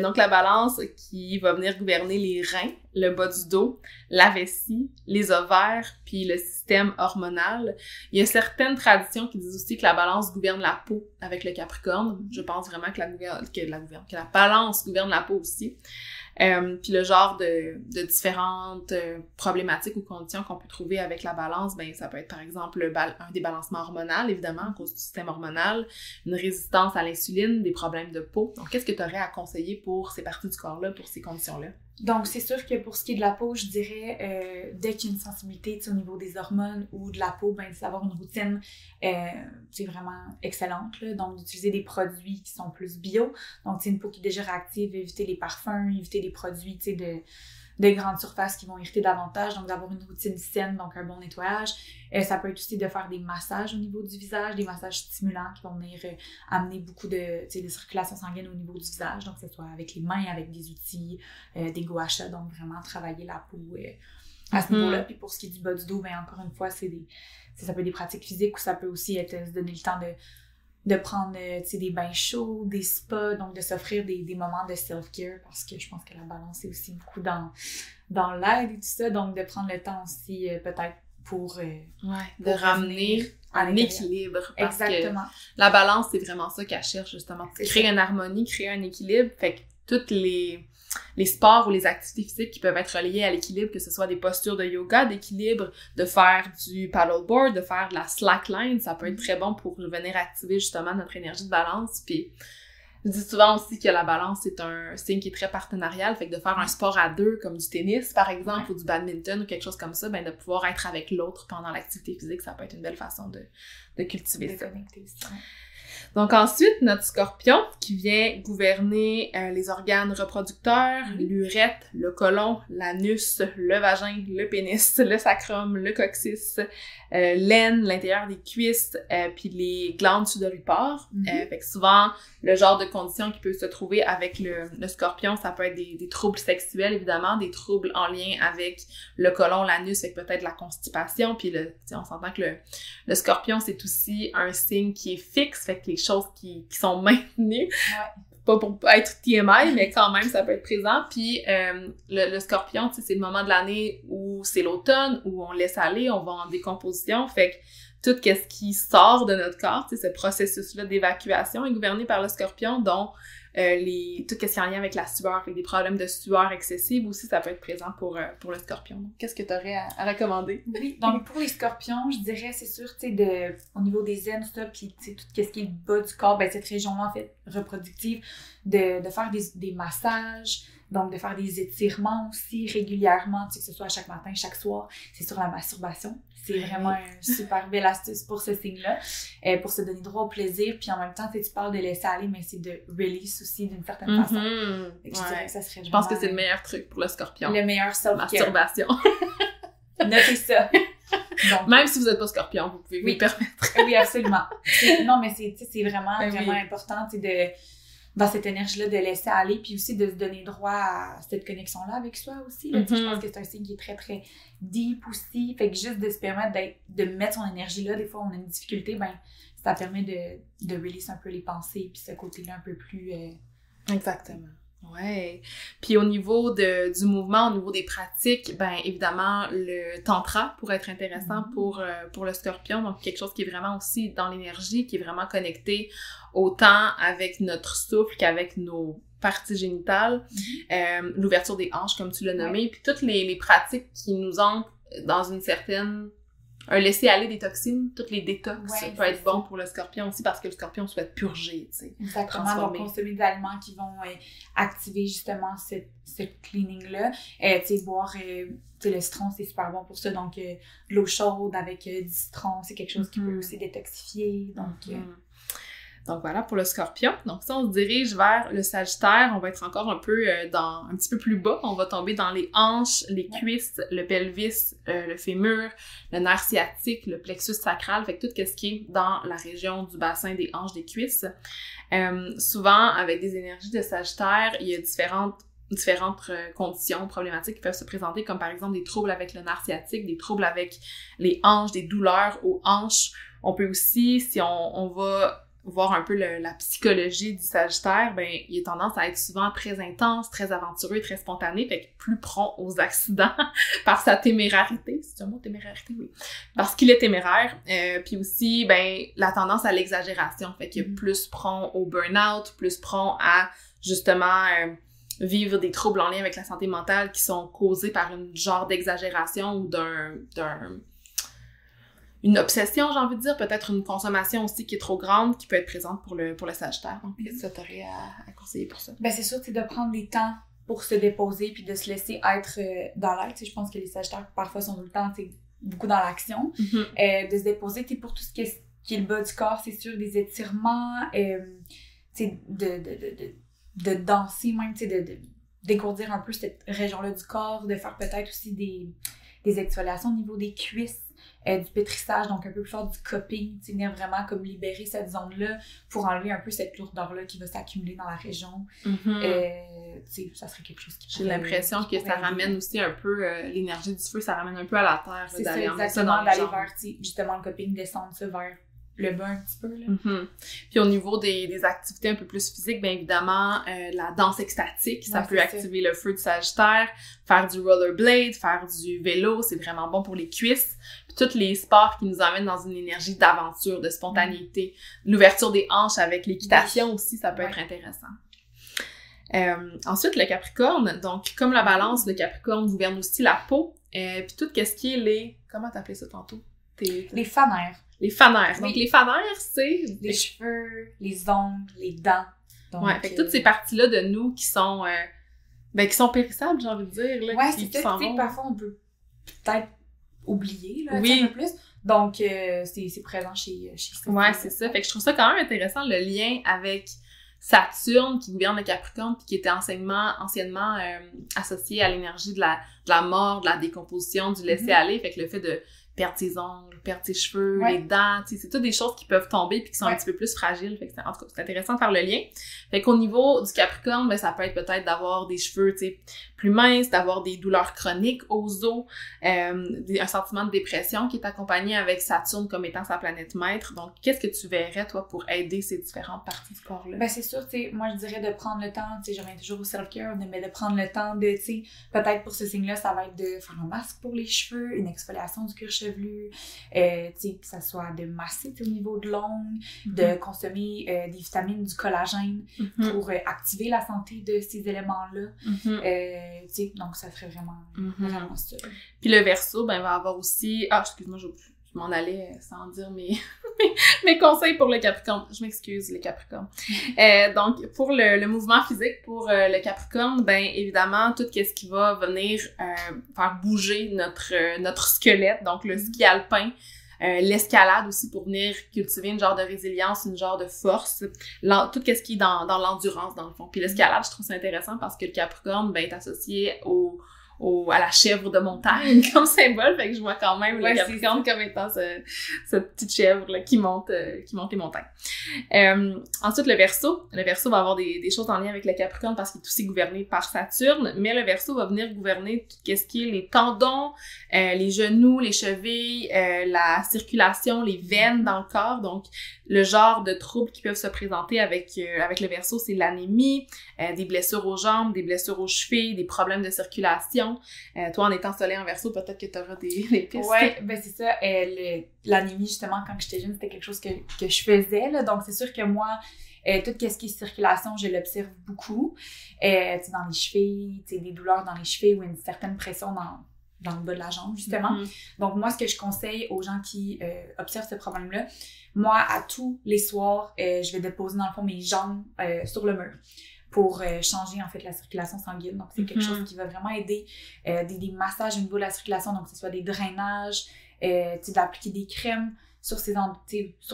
Donc la Balance qui va venir gouverner les reins, le bas du dos, la vessie, les ovaires, puis le système hormonal. Il y a certaines traditions qui disent aussi que la Balance gouverne la peau avec le Capricorne. Je pense vraiment que la Balance gouverne la peau aussi. Puis le genre de différentes problématiques ou conditions qu'on peut trouver avec la Balance, ben ça peut être par exemple un débalancement hormonal, évidemment, à cause du système hormonal, une résistance à l'insuline, des problèmes de peau. Donc, qu'est-ce que tu aurais à conseiller pour ces parties du corps-là, pour ces conditions-là? Donc, c'est sûr que pour ce qui est de la peau, je dirais, dès qu'il y a une sensibilité au niveau des hormones ou de la peau, ben, c'est d'avoir une routine c'est vraiment excellente. Là. Donc, d'utiliser des produits qui sont plus bio. Donc, c'est une peau qui est déjà réactive, éviter les parfums, éviter les produits de grande surface qui vont irriter davantage. Donc, d'avoir une routine saine, donc un bon nettoyage. Ça peut être aussi de faire des massages au niveau du visage, des massages stimulants qui vont venir amener beaucoup de circulation sanguine au niveau du visage. Donc, que ce soit avec les mains, avec des outils, des gua sha, donc vraiment travailler la peau à ce niveau-là. Puis pour ce qui est du bas du dos, ben encore une fois, ça peut être des pratiques physiques ou ça peut aussi être se donner le temps de prendre des bains chauds, des spas, donc de s'offrir des moments de self-care parce que je pense que la balance est aussi beaucoup dans l'aide et tout ça. Donc de prendre le temps aussi peut-être pour de ramener un équilibre. Parce Exactement. Que la balance, c'est vraiment ça qu'elle cherche, justement. Créer une harmonie, créer un équilibre. Fait que toutes les sports ou les activités physiques qui peuvent être reliées à l'équilibre, que ce soit des postures de yoga, d'équilibre, de faire du paddleboard, de faire de la slackline, ça peut être très bon pour venir activer justement notre énergie de balance. Puis je dis souvent aussi que la balance, c'est un signe qui est très partenarial, fait que de faire un sport à deux, comme du tennis, par exemple, ou du badminton, ou quelque chose comme ça, ben de pouvoir être avec l'autre pendant l'activité physique, ça peut être une belle façon de cultiver ça. Donc ensuite, notre scorpion qui vient gouverner les organes reproducteurs, l'urètre, le côlon, l'anus, le vagin, le pénis, le sacrum, le coccyx, l'aine, l'intérieur des cuisses, puis les glandes sudoripares. Fait que souvent, le genre de conditions qui peut se trouver avec le scorpion, ça peut être des troubles sexuels, évidemment, des troubles en lien avec le côlon, l'anus, fait que peut-être la constipation, puis on s'entend que le scorpion, c'est aussi un signe qui est fixe, fait que les choses qui sont maintenues. Pas pour être TMI, mais quand même, ça peut être présent. Puis le scorpion, tu sais, c'est le moment de l'année où c'est l'automne, où on laisse aller, on va en décomposition. Fait que tout ce qui sort de notre corps, tu sais, ce processus-là d'évacuation est gouverné par le scorpion, dont tout ce qui est en lien avec la sueur, avec des problèmes de sueur excessive aussi, ça peut être présent pour le scorpion. Donc, qu'est-ce que tu aurais à recommander? Oui, donc pour les scorpions, je dirais, c'est sûr, tu sais, au niveau des aines, tout ça, puis tu sais, tout ce qui est le bas du corps, ben cette région-là, en fait, reproductive, de faire des massages, donc de faire des étirements aussi régulièrement, tu sais, que ce soit chaque matin, chaque soir, c'est sur la masturbation. C'est vraiment une super belle astuce pour ce signe-là, pour se donner droit au plaisir, puis en même temps, tu parles de laisser aller, mais c'est de release aussi d'une certaine façon. Je dirais que ça serait Je pense que c'est le meilleur truc pour le scorpion. Le meilleur self-care. Masturbation. Notez ça. Donc, même si vous n'êtes pas scorpion, vous pouvez vous le permettre. Oui, absolument. Non, mais c'est vraiment, vraiment important, tu sais, dans cette énergie-là, de laisser aller, puis aussi de se donner droit à cette connexion-là avec soi aussi. Là, je pense que c'est un signe qui est très, très deep aussi. Fait que juste de se permettre de mettre son énergie là, des fois, on a une difficulté, ben ça permet de release un peu les pensées, puis ce côté-là un peu plus... Exactement. Ouais. Puis au niveau du mouvement, au niveau des pratiques, ben évidemment, le tantra pourrait être intéressant pour le scorpion. Donc, quelque chose qui est vraiment aussi dans l'énergie, qui est vraiment connecté autant avec notre souffle qu'avec nos parties génitales, l'ouverture des hanches, comme tu l'as nommé, puis toutes les pratiques qui nous entrent dans une certaine... un laisser-aller des toxines, toutes les détox, peut être bon pour le scorpion aussi parce que le scorpion souhaite purger, tu sais. Exactement, donc consommer des aliments qui vont activer justement ce cleaning-là. Tu sais, boire, tu sais, le citron, c'est super bon pour ça, donc de l'eau chaude avec du citron, c'est quelque chose qui peut aussi détoxifier, Donc voilà pour le scorpion. Donc si on se dirige vers le sagittaire, on va être encore un peu un petit peu plus bas. On va tomber dans les hanches, les cuisses, le pelvis, le fémur, le nerf sciatique, le plexus sacral, fait que tout ce qui est dans la région du bassin des hanches, des cuisses. Souvent, avec des énergies de sagittaire, il y a différentes conditions problématiques qui peuvent se présenter, comme par exemple des troubles avec le nerf sciatique, des troubles avec les hanches, des douleurs aux hanches. On peut aussi, si on va voir un peu la psychologie du Sagittaire, ben il a tendance à être souvent très intense, très aventureux, très spontané, fait que plus prompt aux accidents par sa témérarité. C'est un mot, témérarité? Oui. Parce qu'il est téméraire. Puis aussi, ben la tendance à l'exagération, fait qu'il est plus prompt au burn-out, plus prompt à justement vivre des troubles en lien avec la santé mentale qui sont causés par une genre d'exagération ou une obsession, j'ai envie de dire, peut-être une consommation aussi qui est trop grande, qui peut être présente pour le Sagittaire. Donc, qu'est-ce que tu aurais à conseiller pour ça? Ben, c'est sûr, c'est de prendre des temps pour se déposer puis de se laisser être dans l'air. Je pense que les Sagittaires, parfois, sont tout le temps beaucoup dans l'action. De se déposer, pour tout ce qui est le bas du corps, c'est sûr, des étirements, de danser même, de dégourdir un peu cette région-là du corps, de faire peut-être aussi des exfoliations au niveau des cuisses. du pétrissage, donc un peu plus fort du cupping, venir vraiment comme libérer cette zone-là pour enlever un peu cette lourdeur-là qui va s'accumuler dans la région. Ça serait quelque chose qui J'ai l'impression que ça ramène aussi un peu l'énergie du feu, ça ramène un peu à la terre. C'est ça, exactement, d'aller vers, justement, le cupping, descendre ça vers le bas un petit peu, là. Puis au niveau des activités un peu plus physiques, bien évidemment, la danse extatique, ça peut activer le feu du Sagittaire, faire du rollerblade, faire du vélo, c'est vraiment bon pour les cuisses. Puis tous les sports qui nous amènent dans une énergie d'aventure, de spontanéité. L'ouverture des hanches avec l'équitation aussi, ça peut être intéressant. Ensuite, le Capricorne, donc comme la Balance, le Capricorne gouverne aussi la peau, puis tout ce qui est les... Comment t'appelais ça tantôt? Les fanères. Les fanères. Donc, les fanères, c'est... Les cheveux, les ongles, les dents. Donc, fait que toutes ces parties-là de nous qui sont périssables, j'ai envie de dire. Là, c'est ça. Parfois, on peut peut-être oublier, là, un peu plus. Donc, c'est présent chez c'est ça. Fait que je trouve ça quand même intéressant, le lien avec Saturne, qui gouverne le Capricorne, puis qui était anciennement associé à l'énergie de la mort, de la décomposition, du laisser-aller. Fait que le fait de perdre tes ongles, perdre tes cheveux, les dents, c'est toutes des choses qui peuvent tomber puis qui sont un petit peu plus fragiles. Fait que en tout cas, c'est intéressant de faire le lien. Fait qu'au niveau du Capricorne, ben, ça peut être peut-être d'avoir des cheveux, plus minces, d'avoir des douleurs chroniques aux os, un sentiment de dépression qui est accompagné avec Saturne comme étant sa planète maître. Donc, qu'est-ce que tu verrais, toi, pour aider ces différentes parties du corps-là? Ben, c'est sûr, moi, je dirais de prendre le temps, je reviens toujours au self-care, mais de prendre le temps de, peut-être pour ce signe-là, ça va être de faire un masque pour les cheveux, une exfoliation du cuir chevelu, que ça soit de masser au niveau de l'ongle, de consommer des vitamines, du collagène pour activer la santé de ces éléments-là. Donc ça ferait vraiment ça. Puis le Verseau, ben, va avoir aussi... Ah, excuse-moi, je m'en allais sans dire mes conseils pour le Capricorne. Je m'excuse, les Capricornes. Donc, pour le mouvement physique, pour le Capricorne, ben évidemment, tout ce qui va venir faire bouger notre squelette, donc le ski alpin, l'escalade aussi pour venir cultiver une genre de résilience, une genre de force, tout ce qui est dans l'endurance, dans le fond. Puis l'escalade, je trouve ça intéressant parce que le Capricorne, ben, est associé à la chèvre de montagne comme symbole, fait que je vois quand même le Capricorne comme étant cette petite chèvre là, qui monte les montagnes. Ensuite, le Verseau va avoir des choses en lien avec le Capricorne parce qu'il est aussi gouverné par Saturne, mais le Verseau va venir gouverner tout ce qui est les tendons, les genoux, les chevilles, la circulation, les veines dans le corps. Donc, le genre de troubles qui peuvent se présenter avec le Verseau, c'est l'anémie, des blessures aux jambes, des blessures aux chevilles, des problèmes de circulation. Toi, en étant soleil en Verseau, peut-être que tu auras des pistes. Ouais, ben c'est ça. L'anémie, justement, quand j'étais jeune, c'était quelque chose que je faisais, là. Donc, c'est sûr que moi, tout ce qui est circulation, je l'observe beaucoup. Dans les chevilles, des douleurs dans les chevilles ou une certaine pression dans le bas de la jambe, justement. Donc, moi, ce que je conseille aux gens qui observent ce problème-là, moi, à tous les soirs, je vais déposer, dans le fond, mes jambes sur le mur pour changer, en fait, la circulation sanguine. Donc, c'est quelque chose qui va vraiment aider des massages au niveau de la circulation, donc que ce soit des drainages, d'appliquer des crèmes sur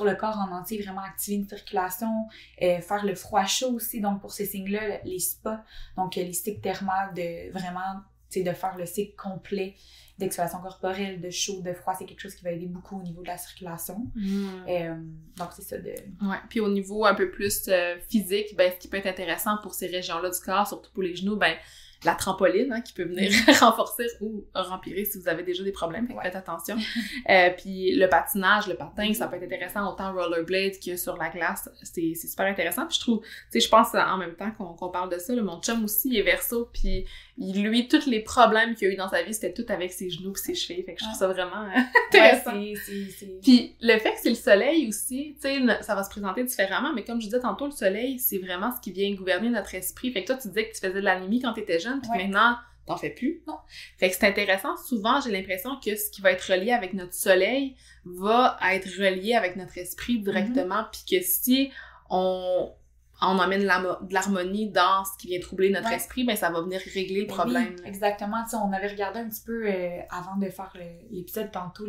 le corps en entier, vraiment activer une circulation, faire le froid chaud aussi, donc pour ces signes-là, les spas, donc les cycles thermales, de vraiment, de faire le cycle complet d'exfoliation corporelle, de chaud, de froid, c'est quelque chose qui va aider beaucoup au niveau de la circulation. Donc, c'est ça. Ouais. Puis au niveau un peu plus physique, ben, ce qui peut être intéressant pour ces régions-là du corps, surtout pour les genoux, ben, la trampoline, hein, qui peut venir renforcer ou rempirer si vous avez déjà des problèmes, fait que faites attention. Puis le patinage, le patin, ça peut être intéressant autant rollerblade que sur la glace, c'est super intéressant. Puis je trouve, je pense en même temps qu'on parle de ça, là, mon chum aussi est Verseau, puis lui, tous les problèmes qu'il a eu dans sa vie, c'était tout avec ses genoux pis ses chevilles, fait que je trouve ça vraiment intéressant. Puis le fait que c'est le soleil aussi, ça va se présenter différemment, mais comme je disais tantôt, le soleil, c'est vraiment ce qui vient gouverner notre esprit. Fait que toi, tu disais que tu faisais de l'anémie quand t'étais jeune, puis maintenant, t'en fais plus. Non. Fait que c'est intéressant. Souvent, j'ai l'impression que ce qui va être relié avec notre soleil va être relié avec notre esprit directement, puis que si on emmène de l'harmonie dans ce qui vient troubler notre esprit, ben ça va venir régler le problème. Oui, exactement. On avait regardé un petit peu, avant de faire l'épisode tantôt,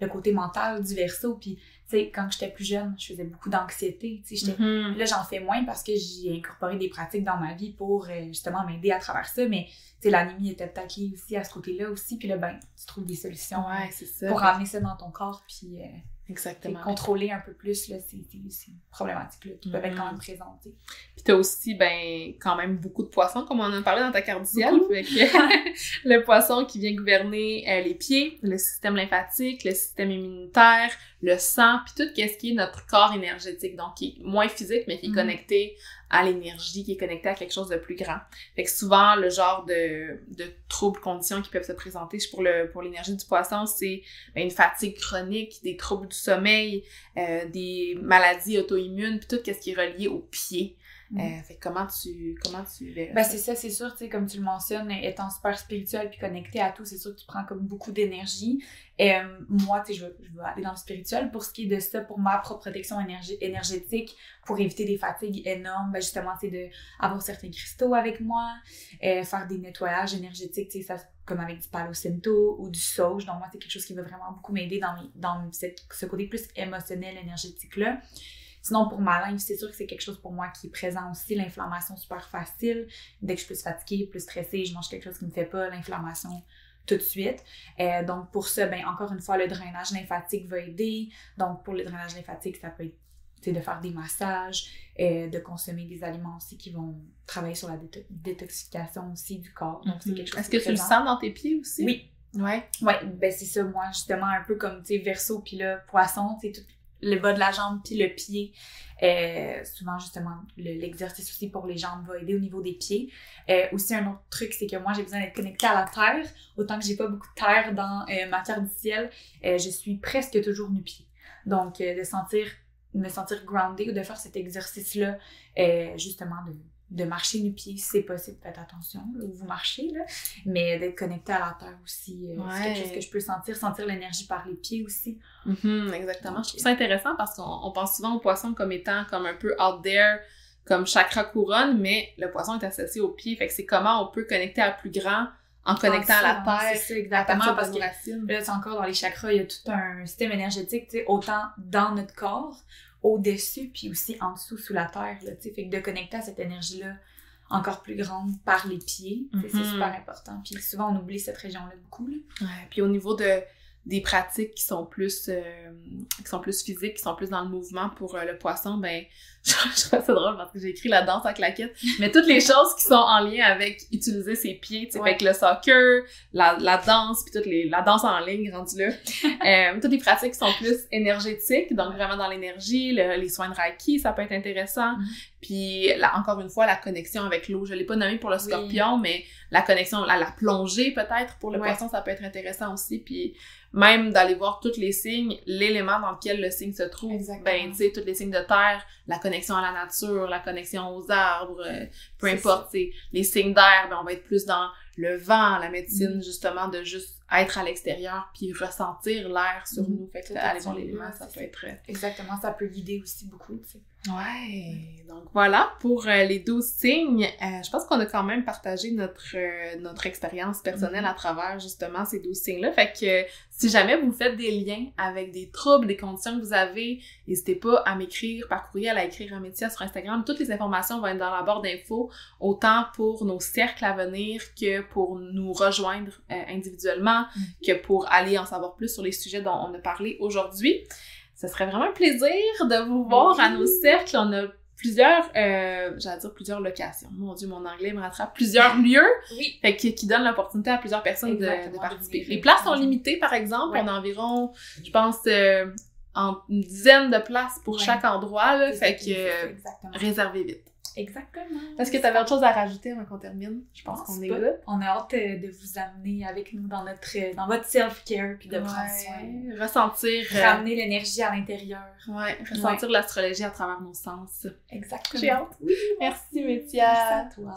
le côté mental du Verseau. Puis, tu sais, quand j'étais plus jeune, je faisais beaucoup d'anxiété. Tu sais, là, j'en fais moins parce que j'ai incorporé des pratiques dans ma vie pour justement m'aider à travers ça. Mais, tu sais, l'anémie était peut-être liée aussi à ce côté-là aussi. Puis là, ben, tu trouves des solutions pour ramener ça dans ton corps. Puis, exactement. Contrôler un peu plus là, ces problématiques-là qui peuvent être quand même présentées. Puis t'as aussi, ben, quand même beaucoup de poissons, comme on en a parlé dans ta carte du ciel. Fait que le poisson qui vient gouverner les pieds, le système lymphatique, le système immunitaire, le sang, puis tout ce qui est notre corps énergétique. Donc, qui est moins physique, mais qui est connecté à l'énergie, qui est connecté à quelque chose de plus grand. Fait que souvent, le genre de troubles, conditions qui peuvent se présenter pour l'énergie du poisson, c'est une fatigue chronique, des troubles du sommeil, des maladies auto-immunes, puis tout ce qui est relié aux pieds. Fait que comment tu verrais? Ben c'est ça, c'est sûr, tu sais, comme tu le mentionnes, étant super spirituel puis connecté à tout, c'est sûr que tu prends comme beaucoup d'énergie. Moi, tu sais, je veux aller dans le spirituel. Pour ce qui est de ça, pour ma propre protection énergétique, pour éviter des fatigues énormes, ben justement, c'est de avoir certains cristaux avec moi, faire des nettoyages énergétiques, tu sais, ça comme avec du Palo Santo ou du sauge. Donc moi, c'est quelque chose qui va vraiment beaucoup m'aider dans ce côté plus émotionnel, énergétique-là. Sinon, pour ma lymphe, c'est sûr que c'est quelque chose pour moi qui est présent aussi. L'inflammation super facile. Dès que je suis plus fatiguée, plus stressée, je mange quelque chose qui me fait pas l'inflammation tout de suite. Donc, pour ça, ben encore une fois, le drainage lymphatique va aider. Donc, pour le drainage lymphatique, ça peut être de faire des massages, de consommer des aliments aussi qui vont travailler sur la détoxification aussi du corps. Donc, c'est quelque chose. Est-ce que tu le sens dans tes pieds aussi? Oui. Ouais, ben c'est ça. Moi, justement, un peu comme, tu sais, Verseau, puis là, Poisson, tu sais, tout le bas de la jambe puis le pied. Souvent, justement, l'exercice aussi pour les jambes va aider au niveau des pieds. Aussi, un autre truc, c'est que moi, j'ai besoin d'être connectée à la terre. Autant que j'ai pas beaucoup de terre dans ma carte du ciel, je suis presque toujours nu-pied. Donc, me sentir groundée ou de faire cet exercice-là, justement, de marcher nu-pied, si c'est possible, faites attention là, où vous marchez, là, mais d'être connecté à la terre aussi, c'est quelque chose que je peux sentir l'énergie par les pieds aussi. Exactement. Donc, je trouve ça intéressant parce qu'on pense souvent au poisson comme étant comme un peu out there, comme chakra couronne, mais le poisson est associé aux pieds, fait que c'est comment on peut connecter à plus grand en connectant à la terre. C'est ça, exactement, parce que là, c'est encore dans les chakras, il y a tout un système énergétique, tu sais, autant dans notre corps, au-dessus, puis aussi en dessous, sous la terre, là, tu sais, fait que de connecter à cette énergie-là encore plus grande par les pieds, c'est super important. Puis souvent, on oublie cette région-là beaucoup, là. Ouais, puis au niveau des pratiques qui sont plus physiques, qui sont plus dans le mouvement pour le poisson, ben je trouve ça drôle parce que j'ai écrit la danse à claquettes, mais toutes les choses qui sont en lien avec utiliser ses pieds, tu sais, fait que le soccer, la danse, puis la danse en ligne rendue là, toutes les pratiques qui sont plus énergétiques, donc vraiment dans l'énergie, les soins de Reiki, ça peut être intéressant. Puis encore une fois, la connexion avec l'eau, je l'ai pas nommé pour le scorpion, mais la connexion, la plongée peut-être pour le poisson, ça peut être intéressant aussi. Puis même d'aller voir tous les signes, l'élément dans lequel le signe se trouve. Exactement. Ben, tu sais, tous les signes de terre, la connexion à la nature, la connexion aux arbres, peu importe, tu sais, les signes d'air, ben, on va être plus dans le vent, la médecine, justement, de juste être à l'extérieur puis ressentir l'air sur nous. Fait que aller voir l'élément, ça peut être... Exactement, ça peut guider aussi beaucoup, tu sais. Ouais, donc voilà pour les 12 signes. Je pense qu'on a quand même partagé notre expérience personnelle à travers justement ces 12 signes-là. Fait que si jamais vous faites des liens avec des troubles, des conditions que vous avez, n'hésitez pas à m'écrire par courriel, à écrire à Métia sur Instagram. Toutes les informations vont être dans la barre d'infos, autant pour nos cercles à venir que pour nous rejoindre individuellement, que pour aller en savoir plus sur les sujets dont on a parlé aujourd'hui. Ce serait vraiment un plaisir de vous voir à nos cercles. On a plusieurs, plusieurs locations. Mon Dieu, mon anglais me rattrape. Plusieurs lieux. Fait que, qui donnent l'opportunité à plusieurs personnes de participer. Les places sont limitées, par exemple. On a environ, je pense, une dizaine de places pour chaque endroit, là. Fait que, réservez vite. Exactement. Est-ce que tu avais autre chose à rajouter avant qu'on termine? Je pense qu'on est good. On a hâte de vous amener avec nous dans votre self-care puis de prendre soin. Ressentir. Ramener l'énergie à l'intérieur. Ressentir l'astrologie à travers nos sens. Exactement. J'ai hâte. Merci, Métia. Merci à toi.